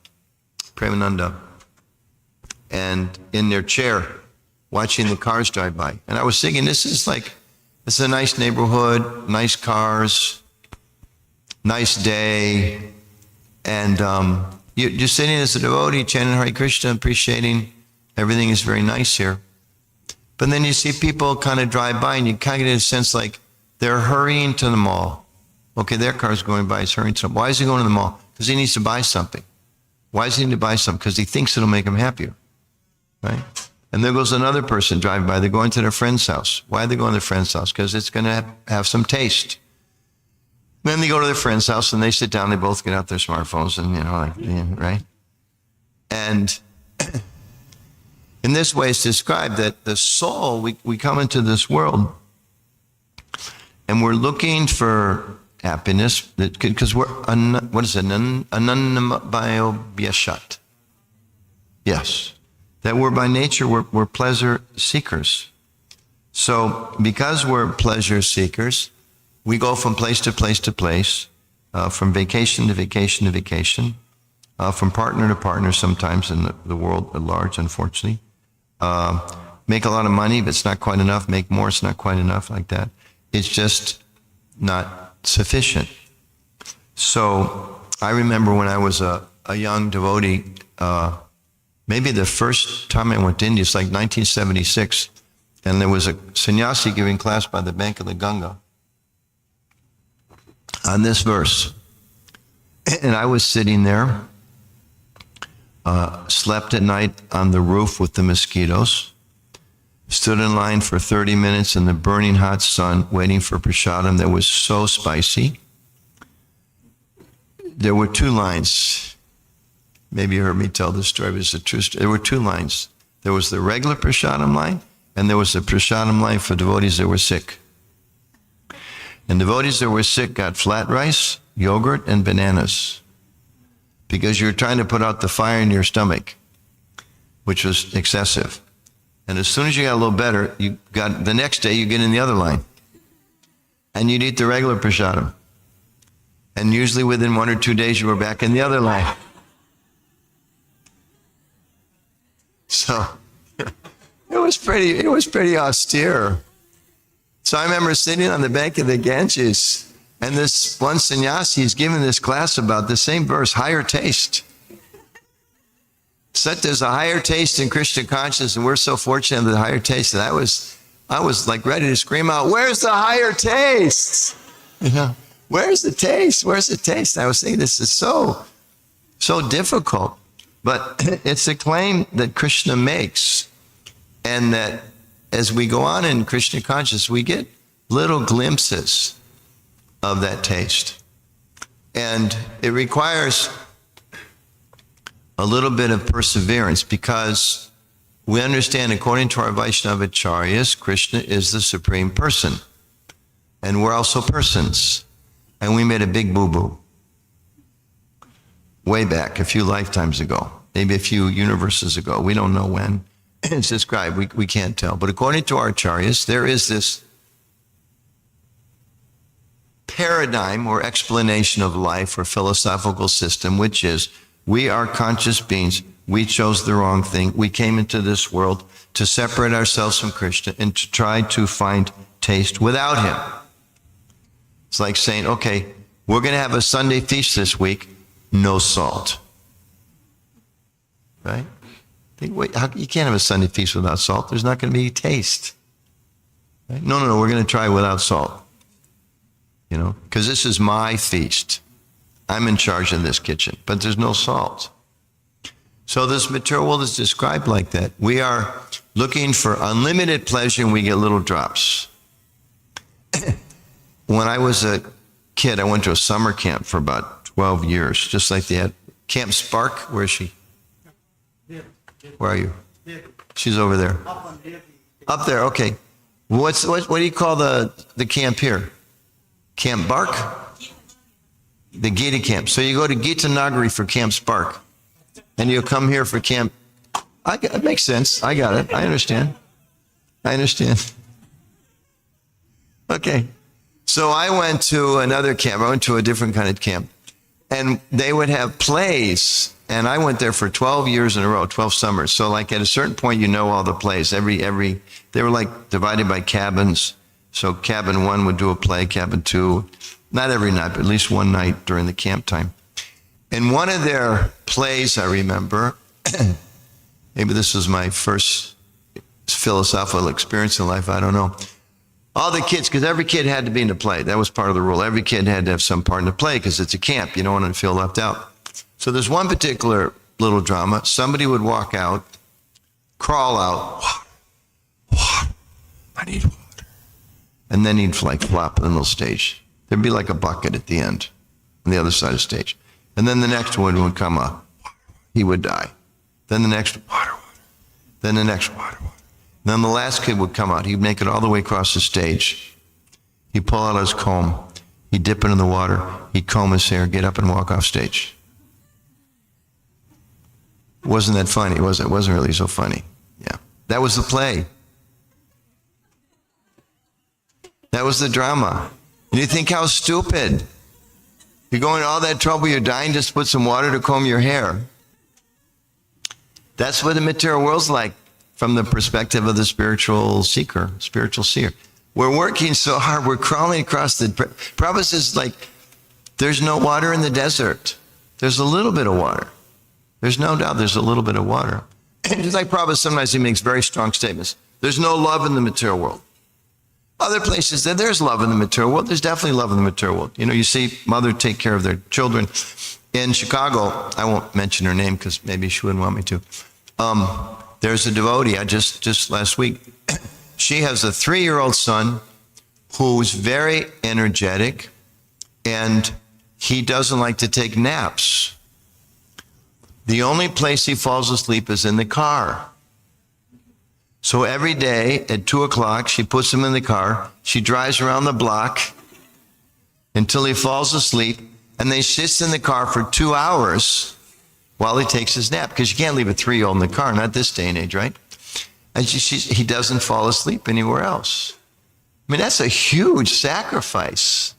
Premananda, and in their chair, watching the cars drive by. And I was thinking, this is a nice neighborhood, nice cars, nice day. And you're sitting as a devotee, chanting Hare Krishna, appreciating everything is very nice here. But then you see people kind of drive by and you kind of get a sense like they're hurrying to the mall. Okay, their car's going by, he's hurrying to the mall. Why is he going to the mall? Because he needs to buy something. Why does he need to buy something? Because he thinks it'll make him happier, right? And there goes another person driving by. They're going to their friend's house. Why are they going to their friend's house? Because it's going to have some taste. Then they go to their friend's house and they sit down. They both get out their smartphones and, right? And in this way, it's described that the soul, we come into this world and we're looking for happiness because we're, what is it? Anannamayobhyashat. Yes. That we're by nature, we're pleasure seekers. So because we're pleasure seekers, we go from place to place to place, from vacation to vacation to vacation, from partner to partner sometimes in the world at large, unfortunately. Make a lot of money, but it's not quite enough. Make more, it's not quite enough, like that. It's just not sufficient. So I remember when I was a young devotee, maybe the first time I went to India, it's like 1976, and there was a sannyasi giving class by the bank of the Ganga on this verse. And I was sitting there, slept at night on the roof with the mosquitoes, stood in line for 30 minutes in the burning hot sun, waiting for prasadam that was so spicy. There were 2 lines. Maybe you heard me tell this story, but it's a true story. There were 2 lines. There was the regular prasadam line, and there was the prasadam line for devotees that were sick. And devotees that were sick got flat rice, yogurt, and bananas, because you're trying to put out the fire in your stomach, which was excessive. And as soon as you got a little better, the next day you get in the other line, and you'd eat the regular prasadam. And usually within 1 or 2 days, you were back in the other line. So it was pretty austere. So I remember sitting on the bank of the Ganges, and this one sannyasi is giving this class about the same verse, higher taste. Such there's a higher taste in Krishna consciousness, and we're so fortunate with the higher taste that I was like ready to scream out, "Where's the higher taste? Where's the taste? Where's the taste?" I was thinking, this is so difficult. But it's a claim that Krishna makes, and that as we go on in Krishna consciousness, we get little glimpses of that taste. And it requires a little bit of perseverance, because we understand, according to our Vaishnava acharyas, Krishna is the supreme person. And we're also persons. And we made a big boo-boo. Way back, a few lifetimes ago. Maybe a few universes ago. We don't know when. It's described. We can't tell. But according to our acharyas, there is this paradigm or explanation of life or philosophical system, which is we are conscious beings. We chose the wrong thing. We came into this world to separate ourselves from Krishna and to try to find taste without him. It's like saying, okay, we're going to have a Sunday feast this week, no salt. Right? Wait, you can't have a Sunday feast without salt. There's not going to be taste. Right? No, we're going to try without salt. You know, because this is my feast. I'm in charge of this kitchen, but there's no salt. So this material world is described like that. We are looking for unlimited pleasure and we get little drops. When I was a kid, I went to a summer camp for about 12 years, just like they had Camp Spark. Where is she? Where are you? She's over there. Up there, okay. What do you call the camp here? Camp Bark? The Gita camp. So you go to Gita Nagari for Camp Spark. And you'll come here for camp. It makes sense. I got it. I understand. Okay. So I went to another camp. I went to a different kind of camp. And they would have plays. And I went there for 12 years in a row, 12 summers. So like at a certain point, you know all the plays. They were like divided by cabins. So cabin 1 would do a play, cabin 2, not every night, but at least one night during the camp time. In one of their plays, I remember, maybe this was my first philosophical experience in life, I don't know. All the kids, because every kid had to be in the play. That was part of the rule. Every kid had to have some part in the play because it's a camp. You don't want to feel left out. So there's one particular little drama. Somebody would walk out, crawl out, water, I need water. And then he'd like flop on the stage. There'd be like a bucket at the end on the other side of the stage. And then the next one would come up. He would die. Then the next, water. Then the next, water. Then the last kid would come out. He'd make it all the way across the stage. He'd pull out his comb. He'd dip it in the water. He'd comb his hair, get up and walk off stage. Wasn't that funny, was it? It wasn't really so funny. Yeah. That was the play. That was the drama. And you think how stupid. You're going to all that trouble, you're dying just to put some water to comb your hair. That's what the material world's like from the perspective of the spiritual seeker, spiritual seer. We're working so hard, we're crawling across the... Prabhupada says, like, there's no water in the desert. There's a little bit of water. There's no doubt there's a little bit of water. Just like Prabhupada, sometimes he makes very strong statements. There's no love in the material world. Other places, there's love in the material world. There's definitely love in the material world. You know, you see mother take care of their children. In Chicago, I won't mention her name because maybe she wouldn't want me to. There's a devotee, I just last week. She has a 3-year-old son who's very energetic and he doesn't like to take naps. The only place he falls asleep is in the car. So every day at 2 o'clock, she puts him in the car. She drives around the block until he falls asleep. And then she sits in the car for 2 hours while he takes his nap. Because you can't leave a 3-year-old in the car, not this day and age, right? And he doesn't fall asleep anywhere else. I mean, that's a huge sacrifice.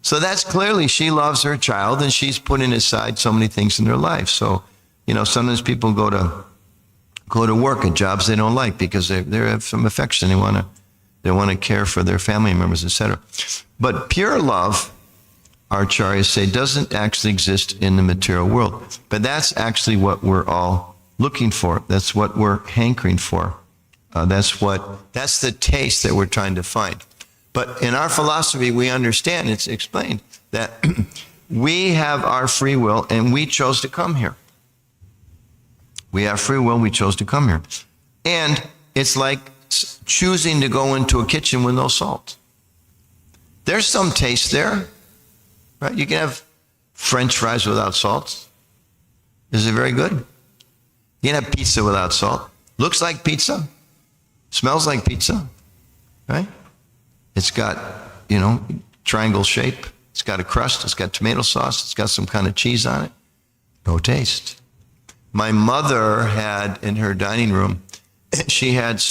So that's clearly she loves her child and she's putting aside so many things in their life. So, you know, sometimes people go to work at jobs they don't like because they have some affection. They want to care for their family members, etc. But pure love, our acharyas say, doesn't actually exist in the material world. But that's actually what we're all looking for. That's what we're hankering for. That's the taste that we're trying to find. But in our philosophy, we understand, it's explained, that we have our free will and we chose to come here. We have free will, we chose to come here. And it's like choosing to go into a kitchen with no salt. There's some taste there, right? You can have French fries without salt. Is it very good? You can have pizza without salt. Looks like pizza, smells like pizza, right? It's got, triangle shape. It's got a crust. It's got tomato sauce. It's got some kind of cheese on it. No taste. My mother had in her dining room, she had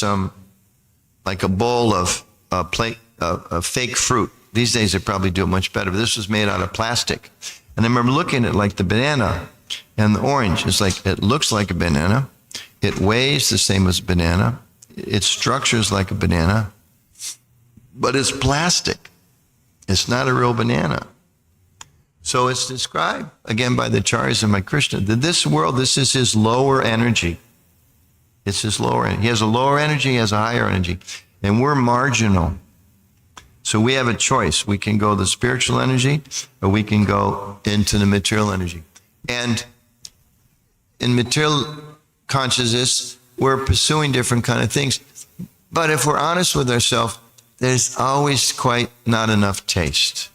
like a bowl of fake fruit. These days they probably do it much better, but this was made out of plastic. And I remember looking at like the banana and the orange. It's like, it looks like a banana. It weighs the same as a banana. It structures like a banana, but it's plastic. It's not a real banana. So it's described, again, by the Acharyas and by Krishna, that this world, this is his lower energy. It's his lower energy. He has a lower energy, he has a higher energy. And we're marginal. So we have a choice. We can go the spiritual energy, or we can go into the material energy. And in material consciousness, we're pursuing different kind of things. But if we're honest with ourselves, there's always quite not enough taste.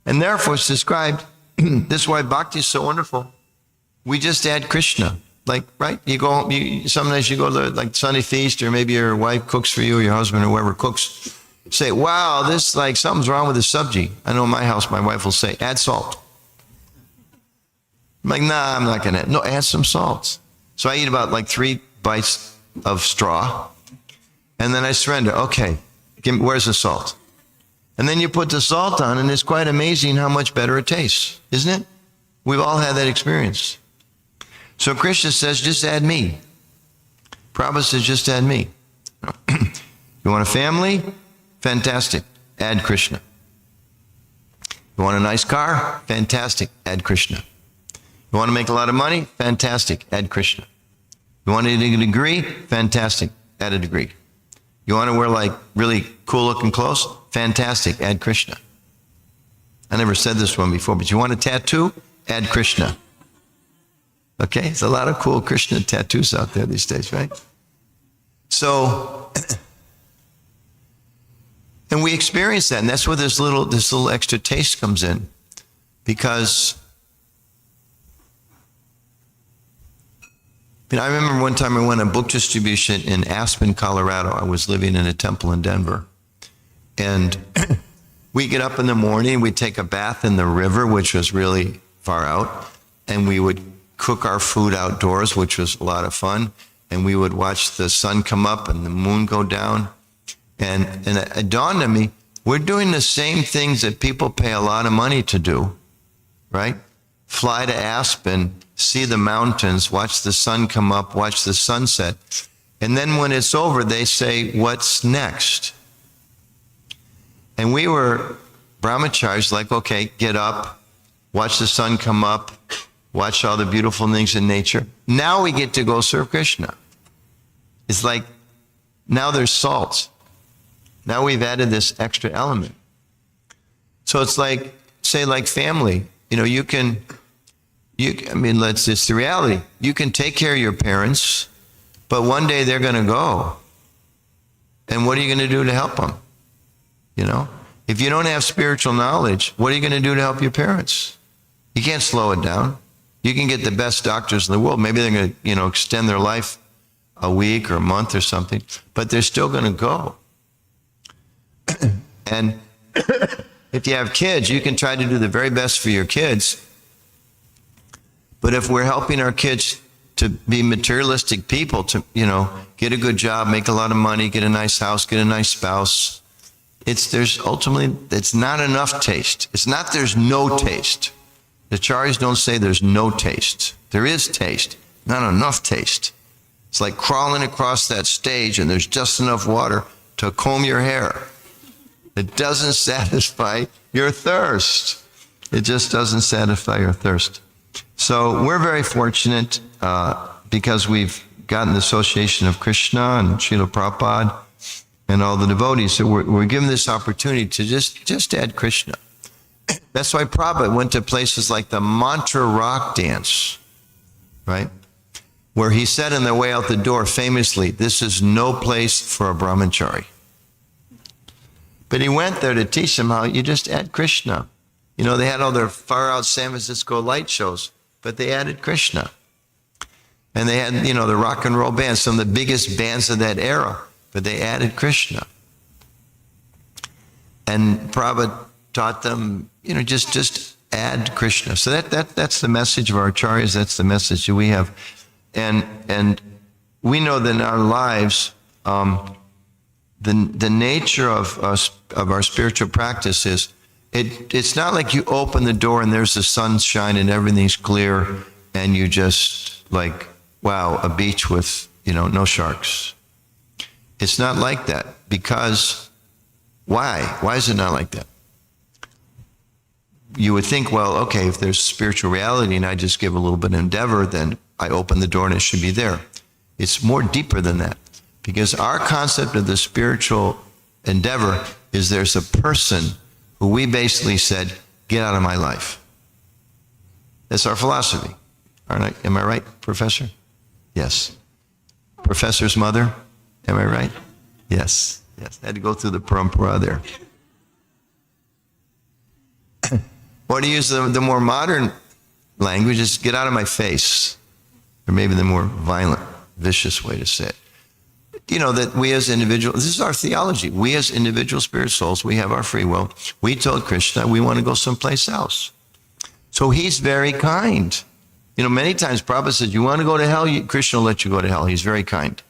And therefore it's described, this is why bhakti is so wonderful. We just add Krishna. Like, right? Sometimes you go to like Sunday feast, or maybe your wife cooks for you, or your husband, or whoever cooks. Say, wow, this, like, something's wrong with the sabji. I know in my house, my wife will say, add salt. I'm like, nah, I'm not going to. No, add some salt. So I eat about like 3 bites of straw, and then I surrender. Okay, where's the salt? And then you put the salt on, and it's quite amazing how much better it tastes, isn't it? We've all had that experience. So Krishna says, just add me. Prabhu says, just add me. You want a family? Fantastic. Add Krishna. You want a nice car? Fantastic. Add Krishna. You want to make a lot of money? Fantastic. Add Krishna. You want to get a degree? Fantastic. Add a degree. You want to wear like really cool looking clothes? Fantastic. Add Krishna. I never said this one before, but you want a tattoo? Add Krishna. Okay, there's a lot of cool Krishna tattoos out there these days, right? So, and we experience that, and that's where this little extra taste comes in, because I remember one time I went on book distribution in Aspen, Colorado. I was living in a temple in Denver, and we get up in the morning, we'd take a bath in the river, which was really far out, and we would cook our food outdoors, which was a lot of fun, and we would watch the sun come up and the moon go down. And it dawned on me, we're doing the same things that people pay a lot of money to do, right? Fly to Aspen, see the mountains, watch the sun come up, watch the sunset. And then when it's over, they say, what's next? And we were brahmacharis, like, okay, get up, watch the sun come up, watch all the beautiful things in nature. Now we get to go serve Krishna. It's like, now there's salt. Now we've added this extra element. So it's like, say like family, it's the reality. You can take care of your parents, but one day they're going to go. And what are you going to do to help them? If you don't have spiritual knowledge, what are you going to do to help your parents? You can't slow it down. You can get the best doctors in the world. Maybe they're going to, extend their life a week or a month or something, but they're still going to go. And if you have kids, you can try to do the very best for your kids. But if we're helping our kids to be materialistic people, to, get a good job, make a lot of money, get a nice house, get a nice spouse, ultimately, it's not enough taste. It's not there's no taste. The Acharyas don't say there's no taste. There is taste, not enough taste. It's like crawling across that stage and there's just enough water to comb your hair. It doesn't satisfy your thirst. It just doesn't satisfy your thirst. So we're very fortunate because we've gotten the association of Krishna and Srila Prabhupada and all the devotees. So we're given this opportunity to just add Krishna. That's why Prabhupada went to places like the Mantra Rock Dance, right? Where he said on the way out the door famously, this is no place for a brahmachari. But he went there to teach them how you just add Krishna. They had all their far out San Francisco light shows, but they added Krishna. And they had, the rock and roll bands, some of the biggest bands of that era, but they added Krishna. And Prabhupada taught them, just add Krishna. So that's the message of our acharyas. That's the message that we have. And we know that in our lives, the nature of our spiritual practice is, it's not like you open the door and there's the sunshine and everything's clear and you just like, wow, a beach with, no sharks. It's not like that because why? Why is it not like that? You would think, well, okay, if there's spiritual reality and I just give a little bit of endeavor, then I open the door and it should be there. It's more deeper than that because our concept of the spiritual endeavor is there's a person who we basically said, get out of my life. That's our philosophy. Am I right, Professor? Yes. Professor's mother, am I right? Yes. I had to go through the parampara there. Or to use the more modern language, is get out of my face. Or maybe the more violent, vicious way to say it. That we as individuals, this is our theology. We as individual spirit souls, we have our free will. We told Krishna we want to go someplace else. So he's very kind. Many times Prabhupada says, you want to go to hell? Krishna will let you go to hell. He's very kind.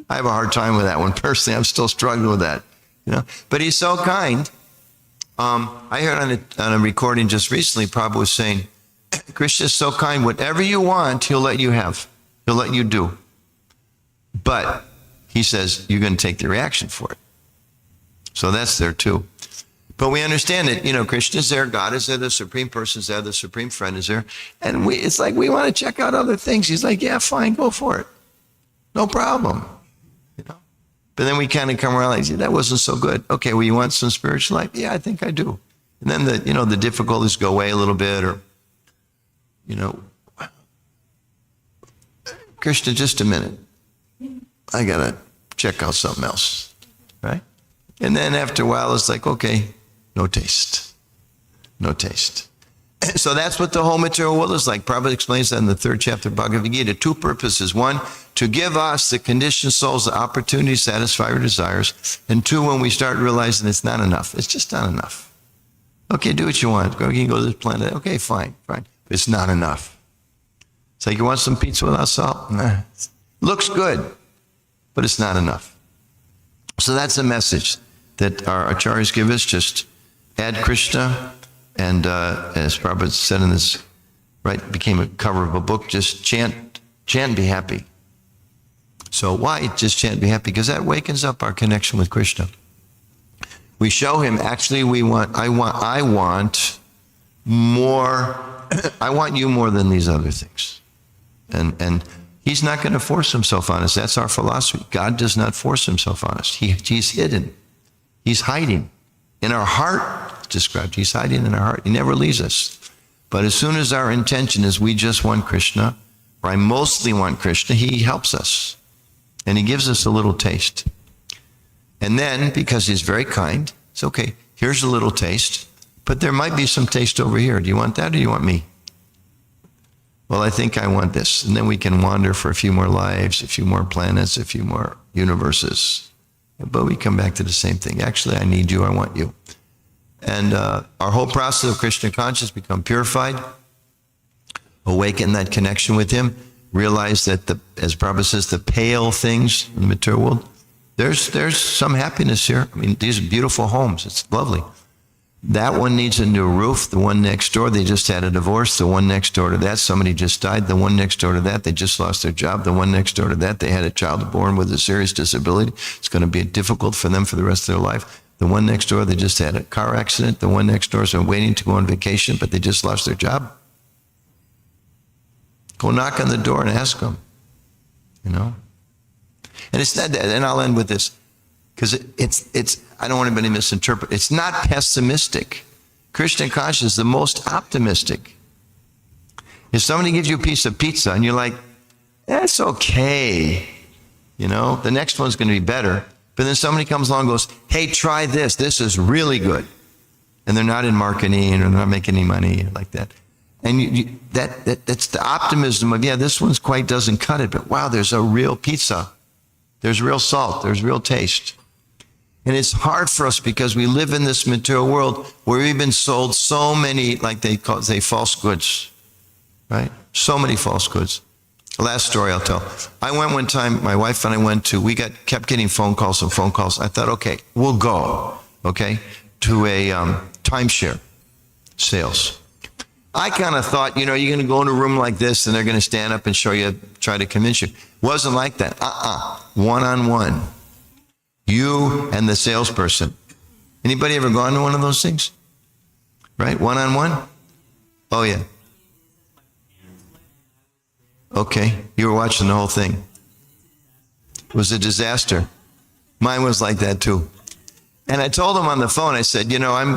I have a hard time with that one. Personally, I'm still struggling with that. But he's so kind. I heard on a recording just recently, Prabhupada was saying, Krishna is so kind. Whatever you want, he'll let you have. He'll let you do. But he says, you're going to take the reaction for it. So that's there too. But we understand that, Krishna is there, God is there, the Supreme Person is there, the Supreme Friend is there. And it's like we want to check out other things. He's like, yeah, fine, go for it. No problem. But then we kind of come around like, that wasn't so good. Okay, well, you want some spiritual life? Yeah, I think I do. And then the difficulties go away a little bit, or, Krishna, just a minute. I got to check out something else, right? And then after a while, it's like, okay, no taste. So that's what the whole material world is like. Prabhupada explains that in the 3rd chapter of Bhagavad Gita. 2 purposes. 1, to give us, the conditioned souls, the opportunity to satisfy our desires. And 2, when we start realizing it's not enough. It's just not enough. Okay, do what you want. You can go to this planet. Okay, fine. It's not enough. It's like, you want some pizza without salt? Nah. Looks good, but it's not enough. So that's the message that our acharyas give us. Just add Krishna. And as Prabhupada said in this, became a cover of a book, just chant, be happy. So why just chant, be happy? Because that wakens up our connection with Krishna. We show him, actually, I want more, I want you more than these other things. And he's not going to force himself on us. That's our philosophy. God does not force himself on us. He's hidden. He's hiding. In our heart, described. He's hiding in our heart. He never leaves us. But as soon as our intention is we just want Krishna, or I mostly want Krishna, he helps us. And he gives us a little taste. And then, because he's very kind, it's okay, here's a little taste, but there might be some taste over here. Do you want that or do you want me? Well, I think I want this. And then we can wander for a few more lives, a few more planets, a few more universes. But we come back to the same thing. Actually, I need you, I want you. And our whole process of Krishna consciousness become purified, awaken that connection with him, realize that, as Prabhupada says, the pale things in the material world, there's some happiness here. I mean, these are beautiful homes. It's lovely. That one needs a new roof. The one next door, they just had a divorce. The one next door to that, somebody just died. The one next door to that, they just lost their job. The one next door to that, they had a child born with a serious disability. It's going to be difficult for them for the rest of their life. The one next door, they just had a car accident. The one next door is waiting to go on vacation, but they just lost their job. Go knock on the door and ask them, And it's not that, and I'll end with this, because it's I don't want anybody to misinterpret. It's not pessimistic. Krishna consciousness is the most optimistic. If somebody gives you a piece of pizza and you're like, that's okay, the next one's going to be better. But then somebody comes along and goes, hey, try this. This is really good. And they're not in marketing or they're not making any money like that. And that's the optimism of, yeah, this one's quite doesn't cut it, but wow, there's a real pizza. There's real salt. There's real taste. And it's hard for us because we live in this material world where we've been sold so many, like they false goods, right? So many false goods. Last story I'll tell. I went one time, my wife and I kept getting phone calls and phone calls. I thought, okay, we'll go, okay, to a timeshare sales. I kind of thought, you're going to go in a room like this and they're going to stand up and show you, try to convince you. Wasn't like that. One-on-one. You and the salesperson. Anybody ever gone to one of those things? Right? One-on-one? Oh, yeah. Okay. You were watching the whole thing. It was a disaster. Mine was like that too. And I told him on the phone, I said, I'm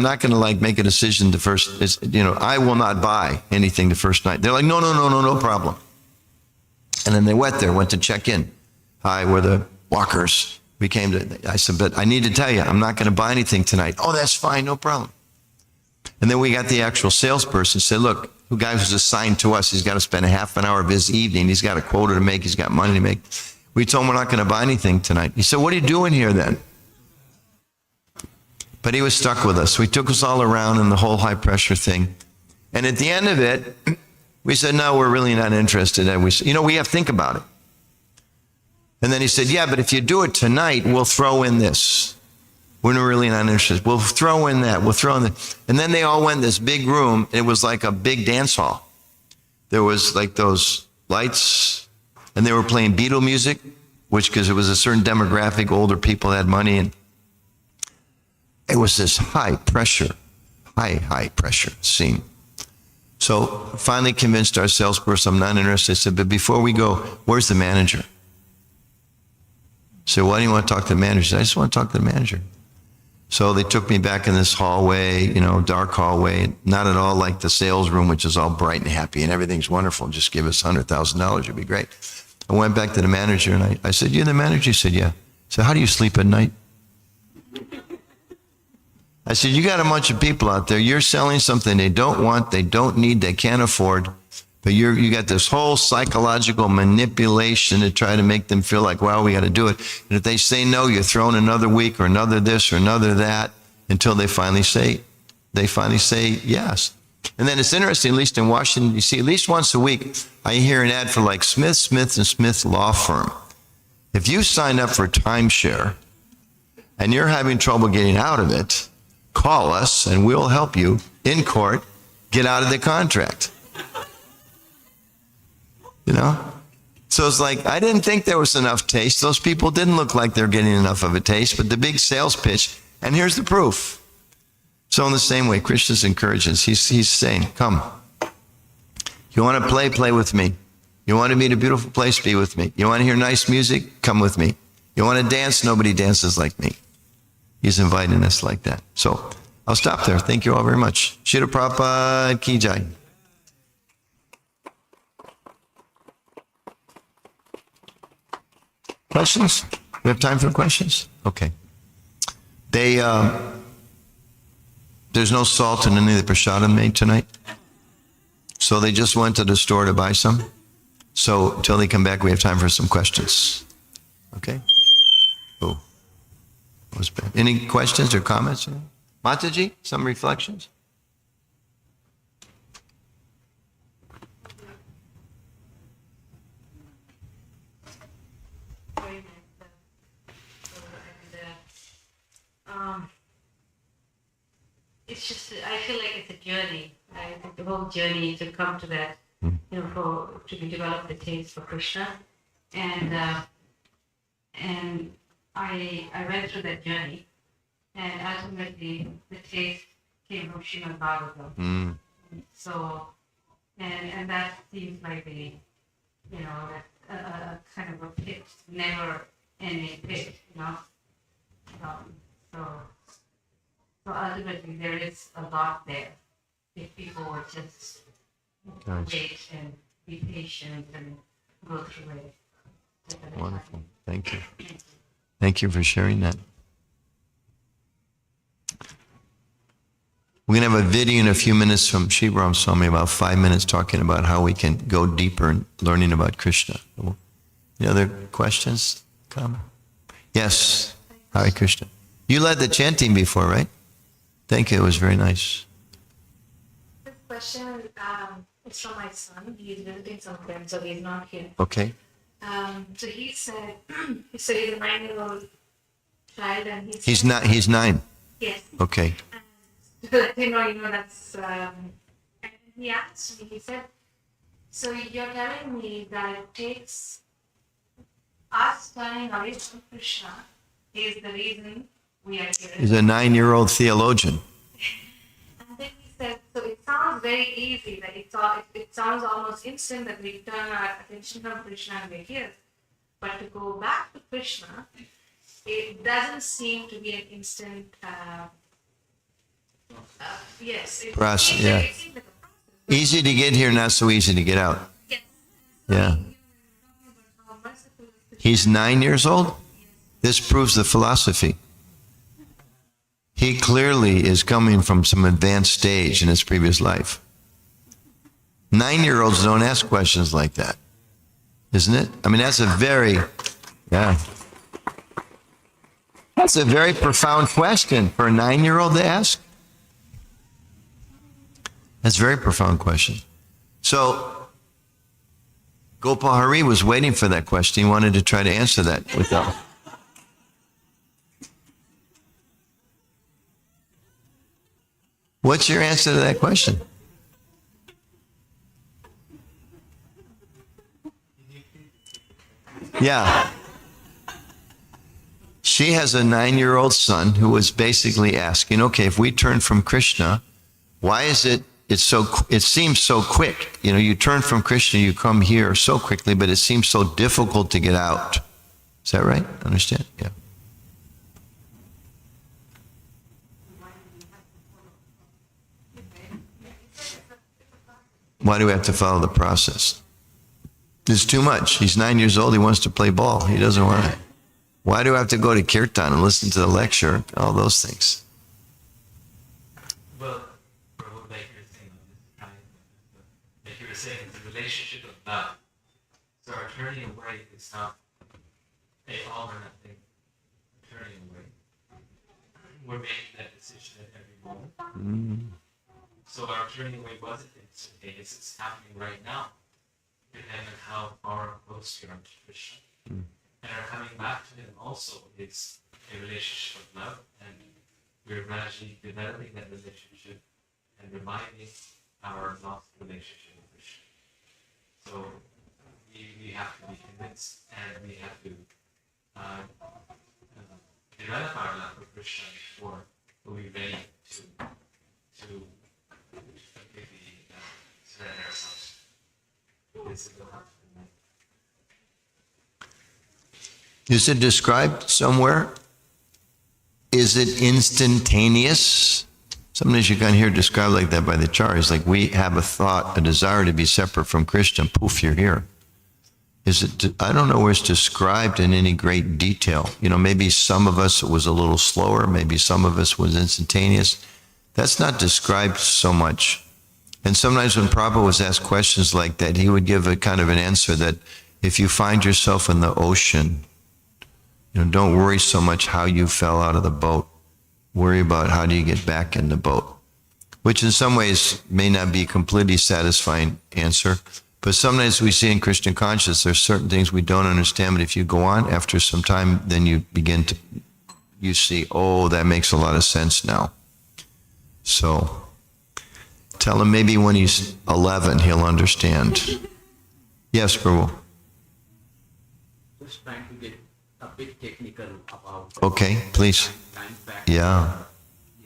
not going to make a decision the first, I will not buy anything the first night. They're like, no problem. And then they went to check in. Hi, we're the Walkers. I said, but I need to tell you, I'm not going to buy anything tonight. Oh, that's fine, no problem. And then we got the actual salesperson, said, look, the guy who's assigned to us, he's got to spend a half an hour of his evening. He's got a quota to make. He's got money to make. We told him we're not going to buy anything tonight. He said, what are you doing here then? But he was stuck with us. So he took us all around in the whole high pressure thing. And at the end of it, we said, no, we're really not interested. And we said, we have to think about it. And then he said, yeah, but if you do it tonight, we'll throw in this. We're really not interested. We'll throw in that. We'll throw in that. And then they all went in this big room. It was like a big dance hall. There was like those lights, and they were playing Beatle music, because it was a certain demographic, older people had money. And it was this high pressure scene. So finally convinced our salesperson, I'm not interested. I said, but before we go, where's the manager? So why do you want to talk to the manager? I said, I just want to talk to the manager. So they took me back in this hallway, dark hallway, not at all like the sales room, which is all bright and happy and everything's wonderful. Just give us $100,000, it'd be great. I went back to the manager and I said, you're the manager? He said, yeah. I said, how do you sleep at night? I said, you got a bunch of people out there. You're selling something they don't want, they don't need, they can't afford. But you got this whole psychological manipulation to try to make them feel like, well, we got to do it. And if they say no, you're thrown another week or another this or another that until they finally say yes. And then it's interesting, at least in Washington, you see, at least once a week, I hear an ad for like Smith, Smith, and Smith Law Firm. If you sign up for timeshare and you're having trouble getting out of it, call us and we'll help you in court get out of the contract. So it's like, I didn't think there was enough taste. Those people didn't look like they're getting enough of a taste, but the big sales pitch, and here's the proof. So in the same way, Krishna's encourages. He's saying, come. You want to play with me. You want to be in a beautiful place, be with me. You want to hear nice music, come with me. You want to dance, nobody dances like me. He's inviting us like that. So I'll stop there. Thank you all very much. Shri Prabhupada Ki Jai. Questions? We have time for questions? Okay. There's no salt in any of the prasadam made tonight. So they just went to the store to buy some. So until they come back, we have time for some questions. Okay? Oh, that was bad. Any questions or comments? Mataji, some reflections? It's just, I feel like it's a journey. I think the whole journey to come to that, to develop the taste for Krishna. And I went through that journey. And ultimately, the taste came from Srimad Bhagavatam. So, and that seems like a kind of a pit, never ending pit, So ultimately, there is a lot there. If people would just wait and be patient and go through it. Wonderful. Thank you. Thank you for sharing that. We're going to have a video in a few minutes from Shivaram Swami, about 5 minutes, talking about how we can go deeper in learning about Krishna. Any other questions? Comment? Yes. Hare Krishna. You led the chanting before, right? Thank you. It was very nice. This question is from my son. He's visiting some friends, so he's not here. Okay. So he said, so he's a 9-year-old child, and He's 9. Yes. Okay. And to let him know, that's. And he asked me. He said, "So you're telling me that it takes us turning away from Krishna is the reason we are here." He's a 9-year-old theologian. And then he said, "So it sounds very easy. That it sounds almost instant that we turn our attention from Krishna and we're here. But to go back to Krishna, it doesn't seem to be an instant." Yes. It Process, seems yeah. it seems like a process. Easy to get here, not so easy to get out. Yes. Yeah. How merciful is Krishna? He's 9 years old? This proves the philosophy. He clearly is coming from some advanced stage in his previous life. 9-year-olds don't ask questions like that, isn't it? I mean, that's a very profound question for a 9-year-old to ask. That's a very profound question. So, Gopal Hari was waiting for that question. He wanted to try to answer that with us. What's your answer to that question? Yeah. She has a 9-year-old son who was basically asking, okay, if we turn from Krishna, why is it seems so quick? You turn from Krishna, you come here so quickly, but it seems so difficult to get out. Is that right? Understand? Yeah. Why do we have to follow the process? It's too much. He's 9 years old. He wants to play ball. He doesn't want to. Why do I have to go to kirtan and listen to the lecture? All those things. Well, prabhu, like you're saying, like you were saying, it's a relationship of love. So our turning away is not a all or nothing turning away. We're making that decision at every moment. So our turning away wasn't instantaneous, it's happening right now, depending on how far or close we are to Krishna. And our coming back to him also is a relationship of love, and we're gradually developing that relationship and reminding our lost relationship with Krishna. So we have to be convinced, and we have to develop our love for Krishna before we're ready to completely surrender ourselves. This is the love. Is it described somewhere? Is it instantaneous? Sometimes you can hear described like that by the acharyas, like we have a thought, a desire to be separate from Krishna, poof, you're here. I don't know where it's described in any great detail. Maybe some of us it was a little slower, maybe some of us was instantaneous. That's not described so much. And sometimes when Prabhu was asked questions like that, he would give a kind of an answer that if you find yourself in the ocean, don't worry so much how you fell out of the boat. Worry about how do you get back in the boat. Which in some ways may not be a completely satisfying answer. But sometimes we see in Christian consciousness, there's certain things we don't understand. But if you go on after some time, then you see, oh, that makes a lot of sense now. So tell him maybe when he's 11, he'll understand. Yes, Prabhu. Just trying to get a bit technical about. Okay, please. Time factor. Yeah.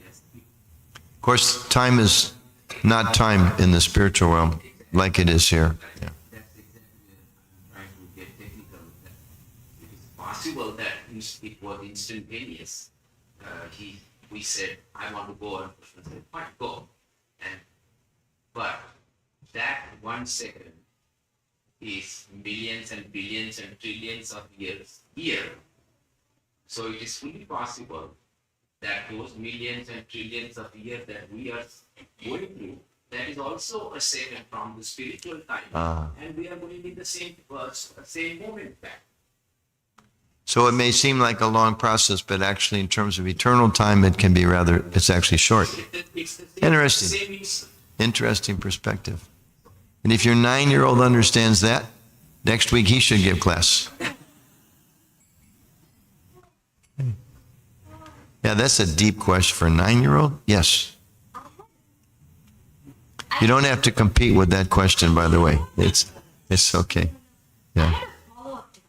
Yes. Of course, time is not time in the spiritual realm like it is here. Yeah. That's exactly I'm trying to get technical. That it is possible that it was instantaneous. We said, I want to go, and Krishna said, fine, go. But that 1 second is millions and billions and trillions of years here. So it is fully possible that those millions and trillions of years that we are going through, that is also a second from the spiritual time. And we are going in the same moment back. So it may seem like a long process, but actually in terms of eternal time, it can be rather, it's actually short. It's the Interesting. same instant. Interesting perspective. And if your 9-year-old understands that, next week he should give class. Yeah, that's a deep question for a 9-year-old. Yes. You don't have to compete with that question, by the way. It's okay. I Yeah. had a follow-up to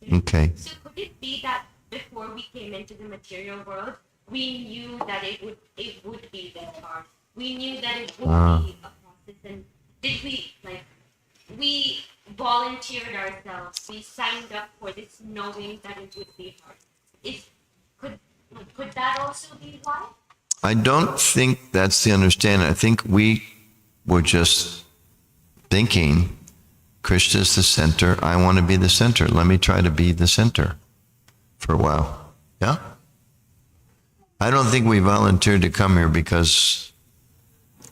that. Okay. So could it be that before we came into the material world, we knew that it would be that hard. We knew that it would be a process, and did we volunteered ourselves, we signed up for this knowing that it would be hard. Could that also be why? I don't think that's the understanding. I think we were just thinking, Krishna's the center. I want to be the center. Let me try to be the center for a while. Yeah? I don't think we volunteered to come here because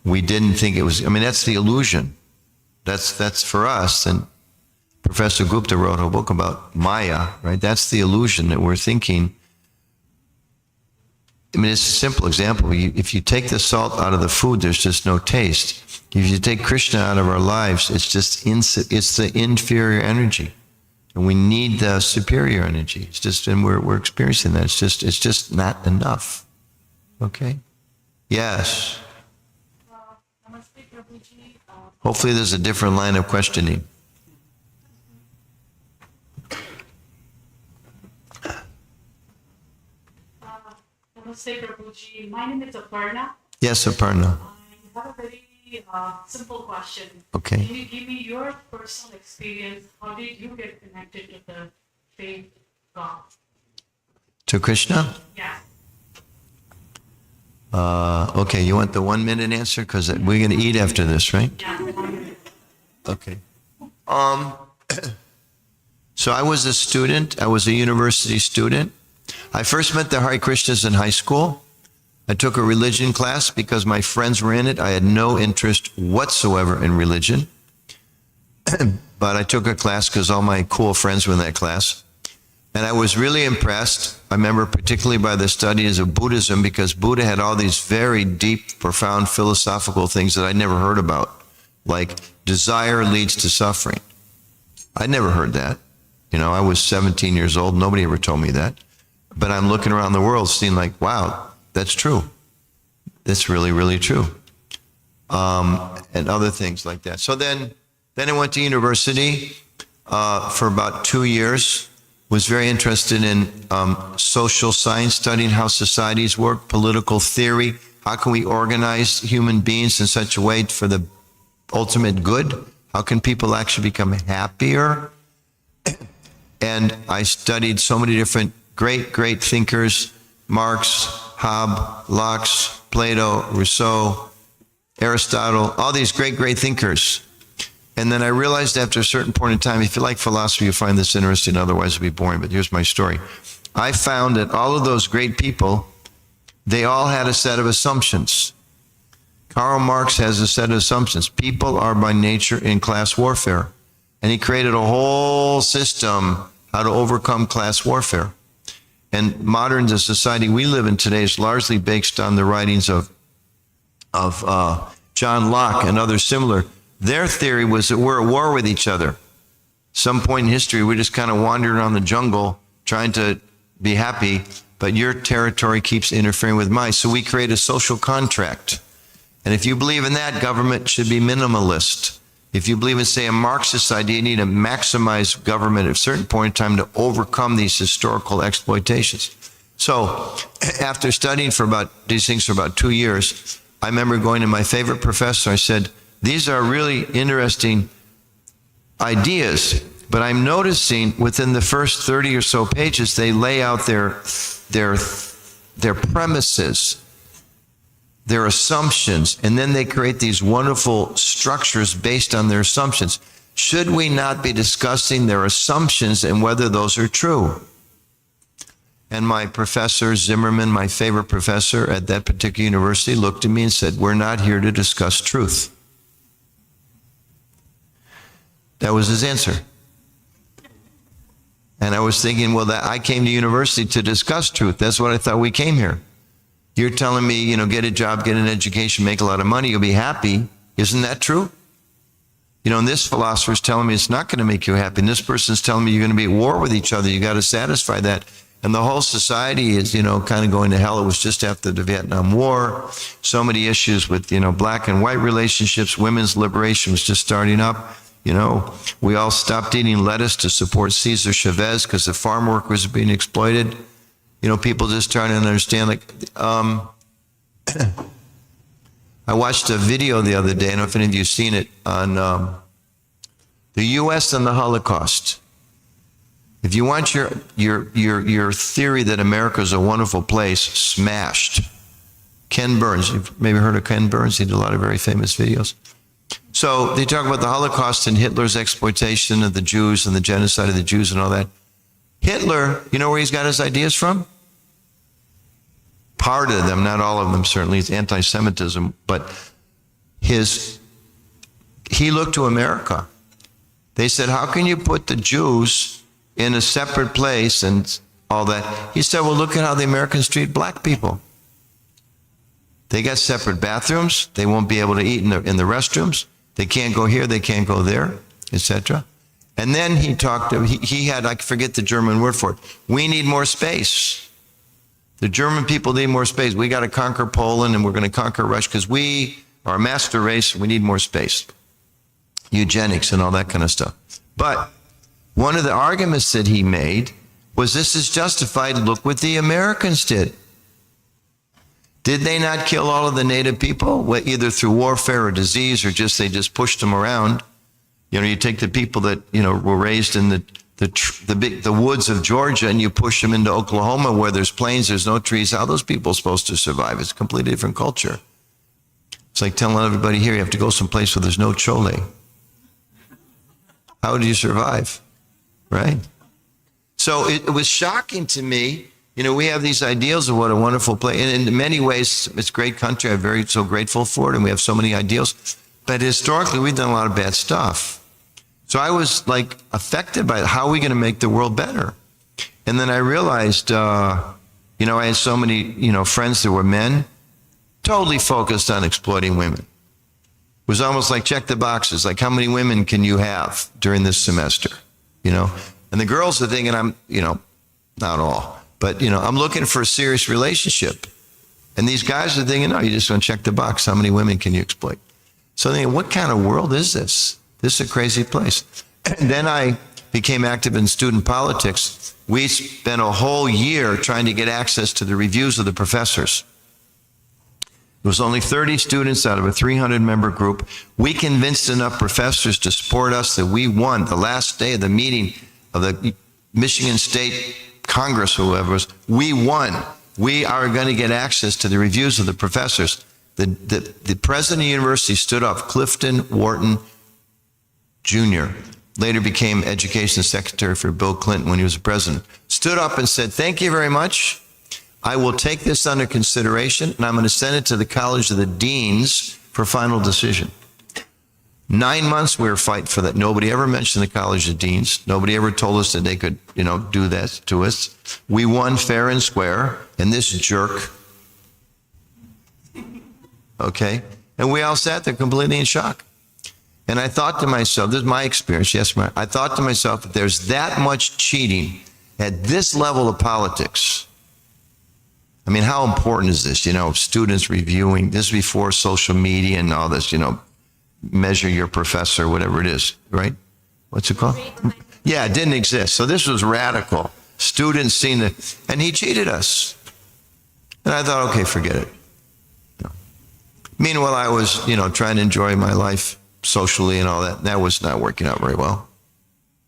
we didn't think it was, I mean, that's the illusion. That's for us. And Professor Gupta wrote a book about Maya, right? That's the illusion that we're thinking. I mean, it's a simple example. If you take the salt out of the food, there's just no taste. If you take Krishna out of our lives, it's just it's the inferior energy, and we need the superior energy. It's just, and we're experiencing that. It's just not enough. Okay. Yes. Namaste, Prabhuji. Hopefully, there's a different line of questioning. Namaste, Prabhuji. My name is Aparna. Yes, Aparna. I have a very simple question. Okay. Can you give me your personal experience? How did you get connected to the faith God? To Krishna? Yeah. Okay, you want the 1-minute answer? Because we're going to eat after this, right? Yeah. Okay. So I was a student. I was a university student. I first met the Hare Krishnas in high school. I took a religion class because my friends were in it. I had no interest whatsoever in religion. But I took a class because all my cool friends were in that class. And I was really impressed. I remember particularly by the studies of Buddhism, because Buddha had all these very deep, profound philosophical things that I'd never heard about, like desire leads to suffering. I'd never heard that. You know, I was 17 years old. Nobody ever told me that. But I'm looking around the world seeing like, wow, that's true. That's really, really true. And other things like that. So then I went to university for about 2 years. Was very interested in social science, studying how societies work, political theory. How can we organize human beings in such a way for the ultimate good? How can people actually become happier? And I studied so many different great thinkers, Marx, Hobbes, Locke, Plato, Rousseau, Aristotle, all these great thinkers. And then I realized after a certain point in time, if you like philosophy, you'll find this interesting, otherwise it'll be boring, but here's my story. I found that all of those great people, they all had a set of assumptions. Karl Marx has a set of assumptions. People are by nature in class warfare. And he created a whole system how to overcome class warfare. And modern, the society we live in today is largely based on the writings of John Locke and others similar. Their theory was that we're at war with each other. Some point in history, we just kind of wandered around the jungle trying to be happy, but your territory keeps interfering with mine. So we create a social contract. And if you believe in that, government should be minimalist. If you believe in, say, a Marxist idea, you need to maximize government at a certain point in time to overcome these historical exploitations. So after studying these things for about 2 years, I remember going to my favorite professor. I said, these are really interesting ideas, but I'm noticing within the first 30 or so pages, they lay out their premises, their assumptions, and then they create these wonderful structures based on their assumptions. Should we not be discussing their assumptions and whether those are true? And my professor, Zimmerman, my favorite professor at that particular university, looked at me and said, "We're not here to discuss truth." That was his answer. And I was thinking, well, I came to university to discuss truth. That's what I thought we came here. You're telling me, get a job, get an education, make a lot of money, you'll be happy. Isn't that true? And this philosopher's telling me it's not going to make you happy. And this person's telling me you're going to be at war with each other. You got to satisfy that. And the whole society is, kind of going to hell. It was just after the Vietnam War. So many issues with, black and white relationships. Women's liberation was just starting up. We all stopped eating lettuce to support Cesar Chavez because the farm workers are being exploited. People just trying to understand, I watched a video the other day, I don't know if any of you have seen it, on the U.S. and the Holocaust. If you want your theory that America is a wonderful place smashed, Ken Burns, you've maybe heard of Ken Burns, he did a lot of very famous videos. So they talk about the Holocaust and Hitler's exploitation of the Jews and the genocide of the Jews and all that. Hitler, you know where he's got his ideas from? Part of them, not all of them certainly, it's anti-Semitism, but he looked to America. They said, how can you put the Jews in a separate place and all that? He said, well, look at how the Americans treat black people. They got separate bathrooms. They won't be able to eat in the restrooms. They can't go here, they can't go there, etc. And then he had, I forget the German word for it, we need more space. The German people need more space. We got to conquer Poland and we're going to conquer Russia because we are a master race. We need more space. Eugenics and all that kind of stuff. But one of the arguments that he made was this is justified. Look what the Americans did. Did they not kill all of the native people, either through warfare or disease, or they just pushed them around? You take the people that, were raised in the woods of Georgia and you push them into Oklahoma where there's plains, there's no trees. How are those people supposed to survive? It's a completely different culture. It's like telling everybody here you have to go someplace where there's no chole. How do you survive? Right? So it was shocking to me. We have these ideals of what a wonderful place, and in many ways, it's a great country. I'm so grateful for it, and we have so many ideals. But historically, we've done a lot of bad stuff. So I was affected by how are we going to make the world better? And then I realized, I had so many, friends that were men, totally focused on exploiting women. It was almost like check the boxes, like how many women can you have during this semester, And the girls are thinking I'm, not all. But, I'm looking for a serious relationship. And these guys are thinking, no, you just want to check the box. How many women can you exploit? So I'm thinking, what kind of world is this? This is a crazy place. And then I became active in student politics. We spent a whole year trying to get access to the reviews of the professors. There was only 30 students out of a 300-member group. We convinced enough professors to support us that we won the last day of the meeting of the Michigan State Congress, whoever it was, we won. We are going to get access to the reviews of the professors. The president of the university stood up, Clifton Wharton Jr., later became education secretary for Bill Clinton when he was president, stood up and said, thank you very much. I will take this under consideration, and I'm going to send it to the College of the Deans for final decision. 9 months we were fighting for that. Nobody ever mentioned the College of Deans. Nobody ever told us that they could, do that to us. We won fair and square, and this jerk, okay? And we all sat there completely in shock. And I thought to myself, this is my experience, I thought to myself, if there's that much cheating at this level of politics, I mean, how important is this? Students reviewing, this is before social media and all this, measure your professor, whatever it is, right? What's it called? Yeah, it didn't exist. So this was radical. Students seen it, and he cheated us. And I thought, okay, forget it. Meanwhile, I was, trying to enjoy my life socially and all that. That was not working out very well.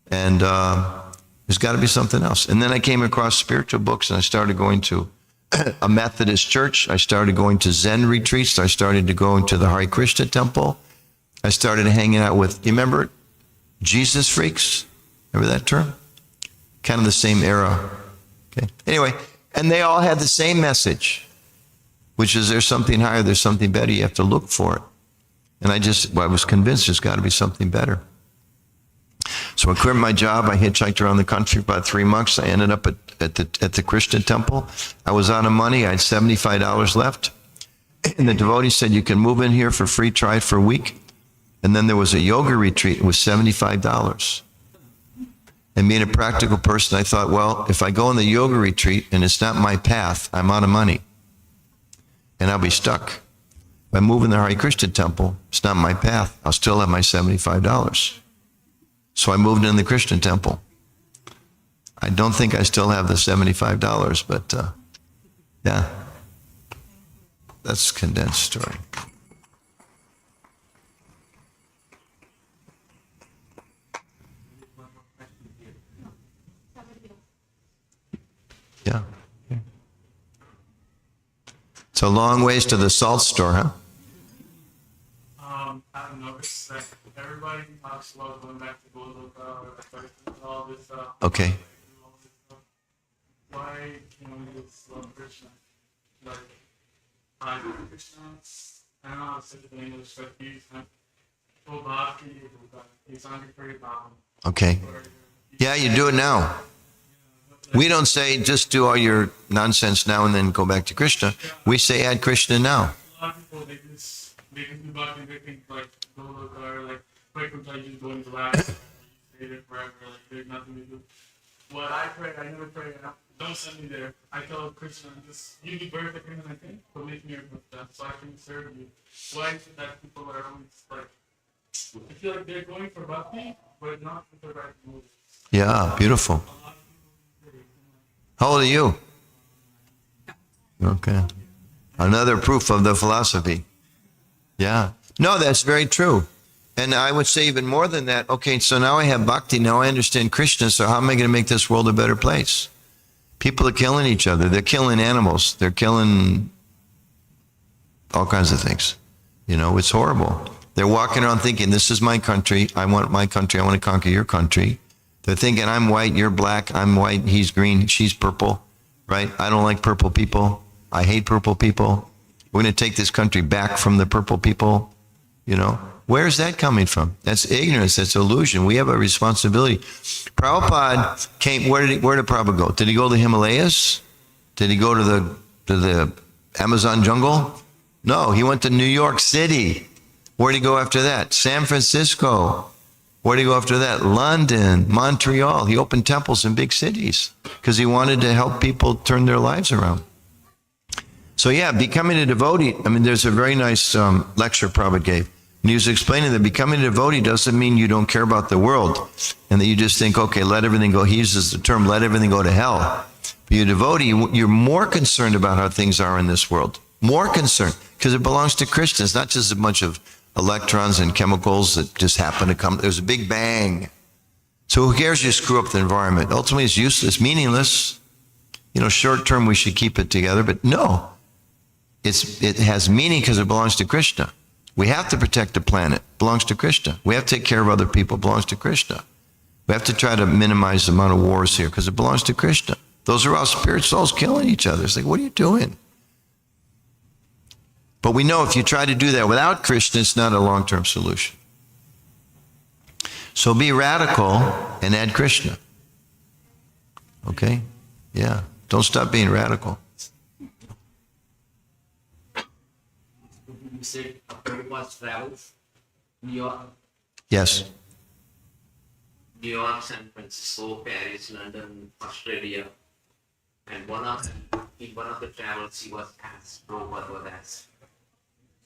And there's got to be something else. And then I came across spiritual books, and I started going to a Methodist church. I started going to Zen retreats. I started to go into the Hare Krishna temple. I started hanging out with, you remember Jesus freaks? Remember that term? Kind of the same era. Okay. Anyway, And they all had the same message, which is there's something higher, there's something better, you have to look for it. And I was convinced there's got to be something better. So I quit my job, I hitchhiked around the country for about 3 months. I ended up at the Krishna temple. I was out of money, I had $75 left. And the devotee said, you can move in here for free, try it for a week. And then there was a yoga retreat, it was $75. And being a practical person, I thought, well, if I go on the yoga retreat and it's not my path, I'm out of money. And I'll be stuck. If I move in the Hare Krishna temple, it's not my path. I'll still have my $75. So I moved in the Krishna temple. I don't think I still have the $75, but yeah. That's a condensed story. Yeah. It's a long ways to the salt store, huh? I've noticed that everybody talks about going back to Goloka or all this stuff. Okay. All this stuff. Why, you just love Krishna? Like, I love Krishna. I don't know how to say it in English, but he's he's angry Baba. Okay. Yeah, you do it now. We don't say just do all your nonsense now and then go back to Krishna. We say add Krishna now. A lot of people, they just do Bhakti, they think like Goloka or like Vaikuntha, you just go into Last, you stay there forever, like there's nothing to do. What I pray, I never pray, don't send me there. I tell Krishna, just you give birth again, I think, but make me a Buddha so I can serve you. Why is it that people are always like, I feel like they're going for Bhakti, but not with the right motives. Yeah, beautiful. How old are you? Okay. Another proof of the philosophy. Yeah. No, that's very true. And I would say even more than that. Okay, so now I have bhakti. Now I understand Krishna. So how am I going to make this world a better place? People are killing each other. They're killing animals. They're killing all kinds of things. It's horrible. They're walking around thinking, this is my country. I want my country. I want to conquer your country. They're thinking, I'm white, you're black, I'm white, he's green, she's purple, right? I don't like purple people. I hate purple people. We're going to take this country back from the purple people. Where's that coming from? That's ignorance, that's illusion. We have a responsibility. Prabhupada came, where did Prabhupada go? Did he go to the Himalayas? Did he go to the Amazon jungle? No, he went to New York City. Where did he go after that? San Francisco. Where did he go after that? London, Montreal. He opened temples in big cities because he wanted to help people turn their lives around. So yeah, becoming a devotee, there's a very nice lecture Prabhupada gave. And he was explaining that becoming a devotee doesn't mean you don't care about the world and that you just think, okay, let everything go. He uses the term, let everything go to hell. But you're a devotee, you're more concerned about how things are in this world. More concerned because it belongs to Krishna. It's not just a bunch of electrons and chemicals that just happen to come. There's a big bang. So who cares if you screw up the environment? Ultimately, it's useless, meaningless. Short term, we should keep it together. But no, it has meaning because it belongs to Krishna. We have to protect the planet. It belongs to Krishna. We have to take care of other people. It belongs to Krishna. We have to try to minimize the amount of wars here because it belongs to Krishna. Those are all spirit souls killing each other. It's like, what are you doing? But we know if you try to do that without Krishna, it's not a long-term solution. So be radical and add Krishna. Okay? Yeah. Don't stop being radical. You said Prabhupada's travels, New York, Yes. San Francisco, Paris, London, Australia, and in one of the travels he was asked, Prabhupada was asked,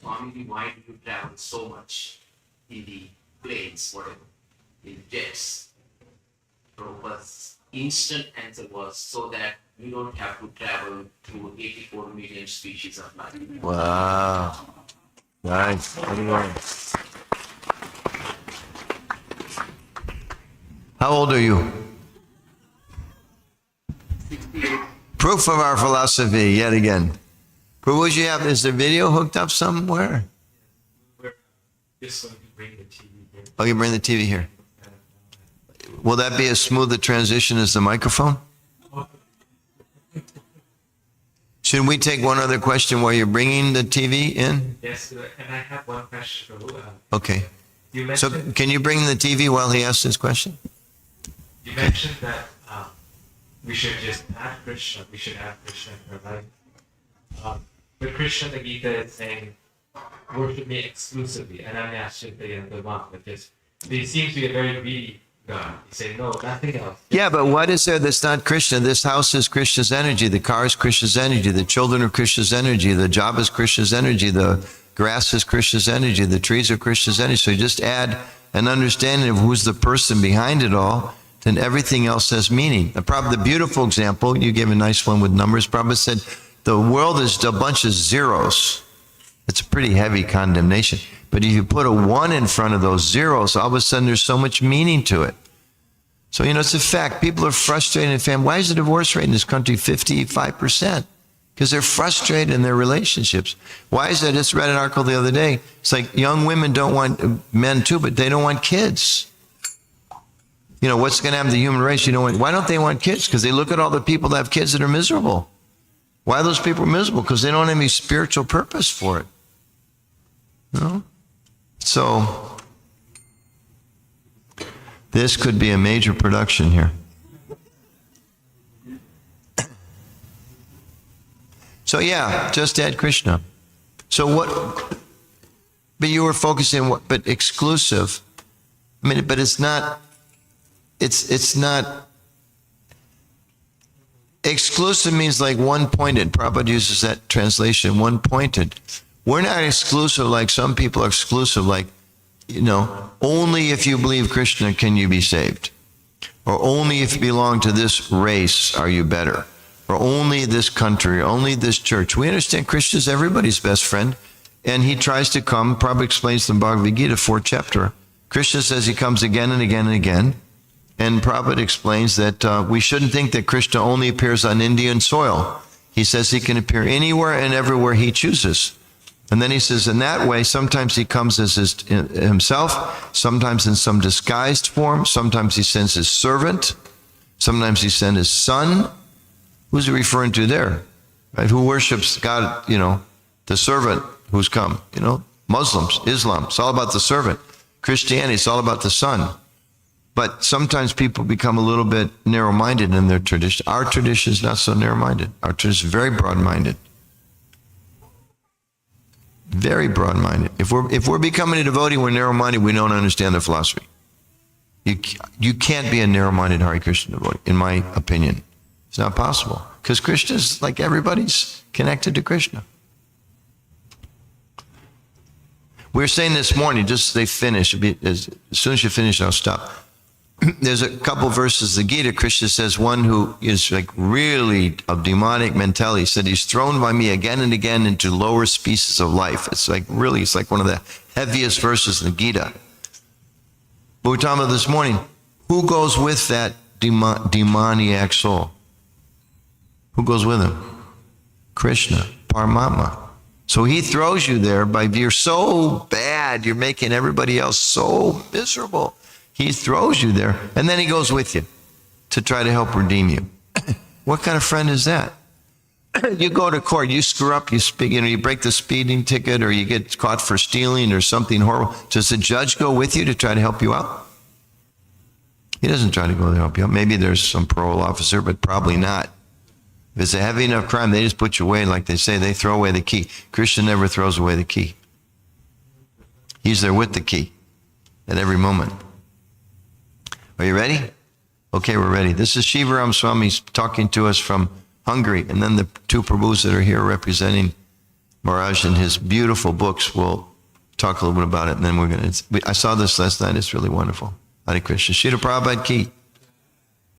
Swamiji, why do you travel so much in the planes, whatever, in the jets? Prabhupada's instant answer was so that you don't have to travel through 84 million species of life. Wow. Nice. Anyway. How old are you? 68. Proof of our philosophy, yet again. Prabhu, you have, is the video hooked up somewhere? We're just going to bring the TV here. Oh, you bring the TV here. Will that be as smooth a transition as the microphone? Should we take one other question while you're bringing the TV in? Yes, and I have one question for Okay. you So mentioned can you bring the TV while he asks this question? you mentioned that we should just add Krishna. We should add Krishna in our life. But Krishna in the Gita is saying, worship me exclusively. And I'm asking the one, because he seems to be a very greedy God. He said, no, nothing else. Yeah, but what is there that's not Krishna? This house is Krishna's energy. The car is Krishna's energy. The children are Krishna's energy. The job is Krishna's energy. The grass is Krishna's energy. The trees are Krishna's energy. So you just add an understanding of who's the person behind it all, then everything else has meaning. The beautiful example, you gave a nice one with numbers. Prabhupada said, the world is a bunch of zeros. It's a pretty heavy condemnation. But if you put a 1 in front of those zeros, all of a sudden there's so much meaning to it. So, it's a fact. People are frustrated in family. Why is the divorce rate in this country 55%? Because they're frustrated in their relationships. Why is that? I just read an article the other day. It's like young women don't want men too, but they don't want kids. What's going to happen to the human race? Why don't they want kids? Because they look at all the people that have kids that are miserable. Why are those people miserable? Because they don't have any spiritual purpose for it. So, this could be a major production here. So yeah, just add Krishna. So what, but you were focusing on but exclusive. But it's not, it's not, exclusive means like one-pointed. Prabhupada uses that translation, one-pointed. We're not exclusive like some people are exclusive, like, only if you believe Krishna can you be saved. Or only if you belong to this race are you better. Or only this country, only this church. We understand Krishna is everybody's best friend. And he tries to come, Prabhupada explains in the Bhagavad Gita, 4th chapter. Krishna says he comes again and again and again. And Prabhupada explains that we shouldn't think that Krishna only appears on Indian soil. He says he can appear anywhere and everywhere he chooses. And then he says in that way, sometimes he comes as himself, sometimes in some disguised form, sometimes he sends his servant, sometimes he sends his son. Who's he referring to there? Right? Who worships God, the servant who's come, Muslims, Islam, it's all about the servant. Christianity, it's all about the son. But sometimes people become a little bit narrow-minded in their tradition. Our tradition is not so narrow-minded. Our tradition is very broad-minded. Very broad-minded. If we're becoming a devotee, we're narrow-minded, we don't understand the philosophy. You can't be a narrow-minded Hare Krishna devotee, in my opinion. It's not possible. Because Krishna is like everybody's connected to Krishna. We were saying this morning, just as they finish, as soon as you finish, I'll stop. There's a couple verses of the Gita. Krishna says one who is like really of demonic mentality said he's thrown by me again and again into lower species of life. It's like one of the heaviest verses in the Gita. But we're talking about this morning, who goes with that demoniac soul? Who goes with him? Krishna, Paramatma. So he throws you there you're so bad, you're making everybody else so miserable. He throws you there, and then he goes with you to try to help redeem you. What kind of friend is that? You go to court, you screw up, you break the speeding ticket, or you get caught for stealing or something horrible. Does the judge go with you to try to help you out? He doesn't try to go to help you out. Maybe there's some parole officer, but probably not. If it's a heavy enough crime, they just put you away, like they say, they throw away the key. Krishna never throws away the key. He's there with the key at every moment. Are you ready? Okay, we're ready. This is Shivaram Swami talking to us from Hungary, and then the two prabhus that are here representing Maharaj in his beautiful books will talk a little bit about it, and then I saw this last night. It's really wonderful. Hare Krishna. Srila Prabhupada Ki.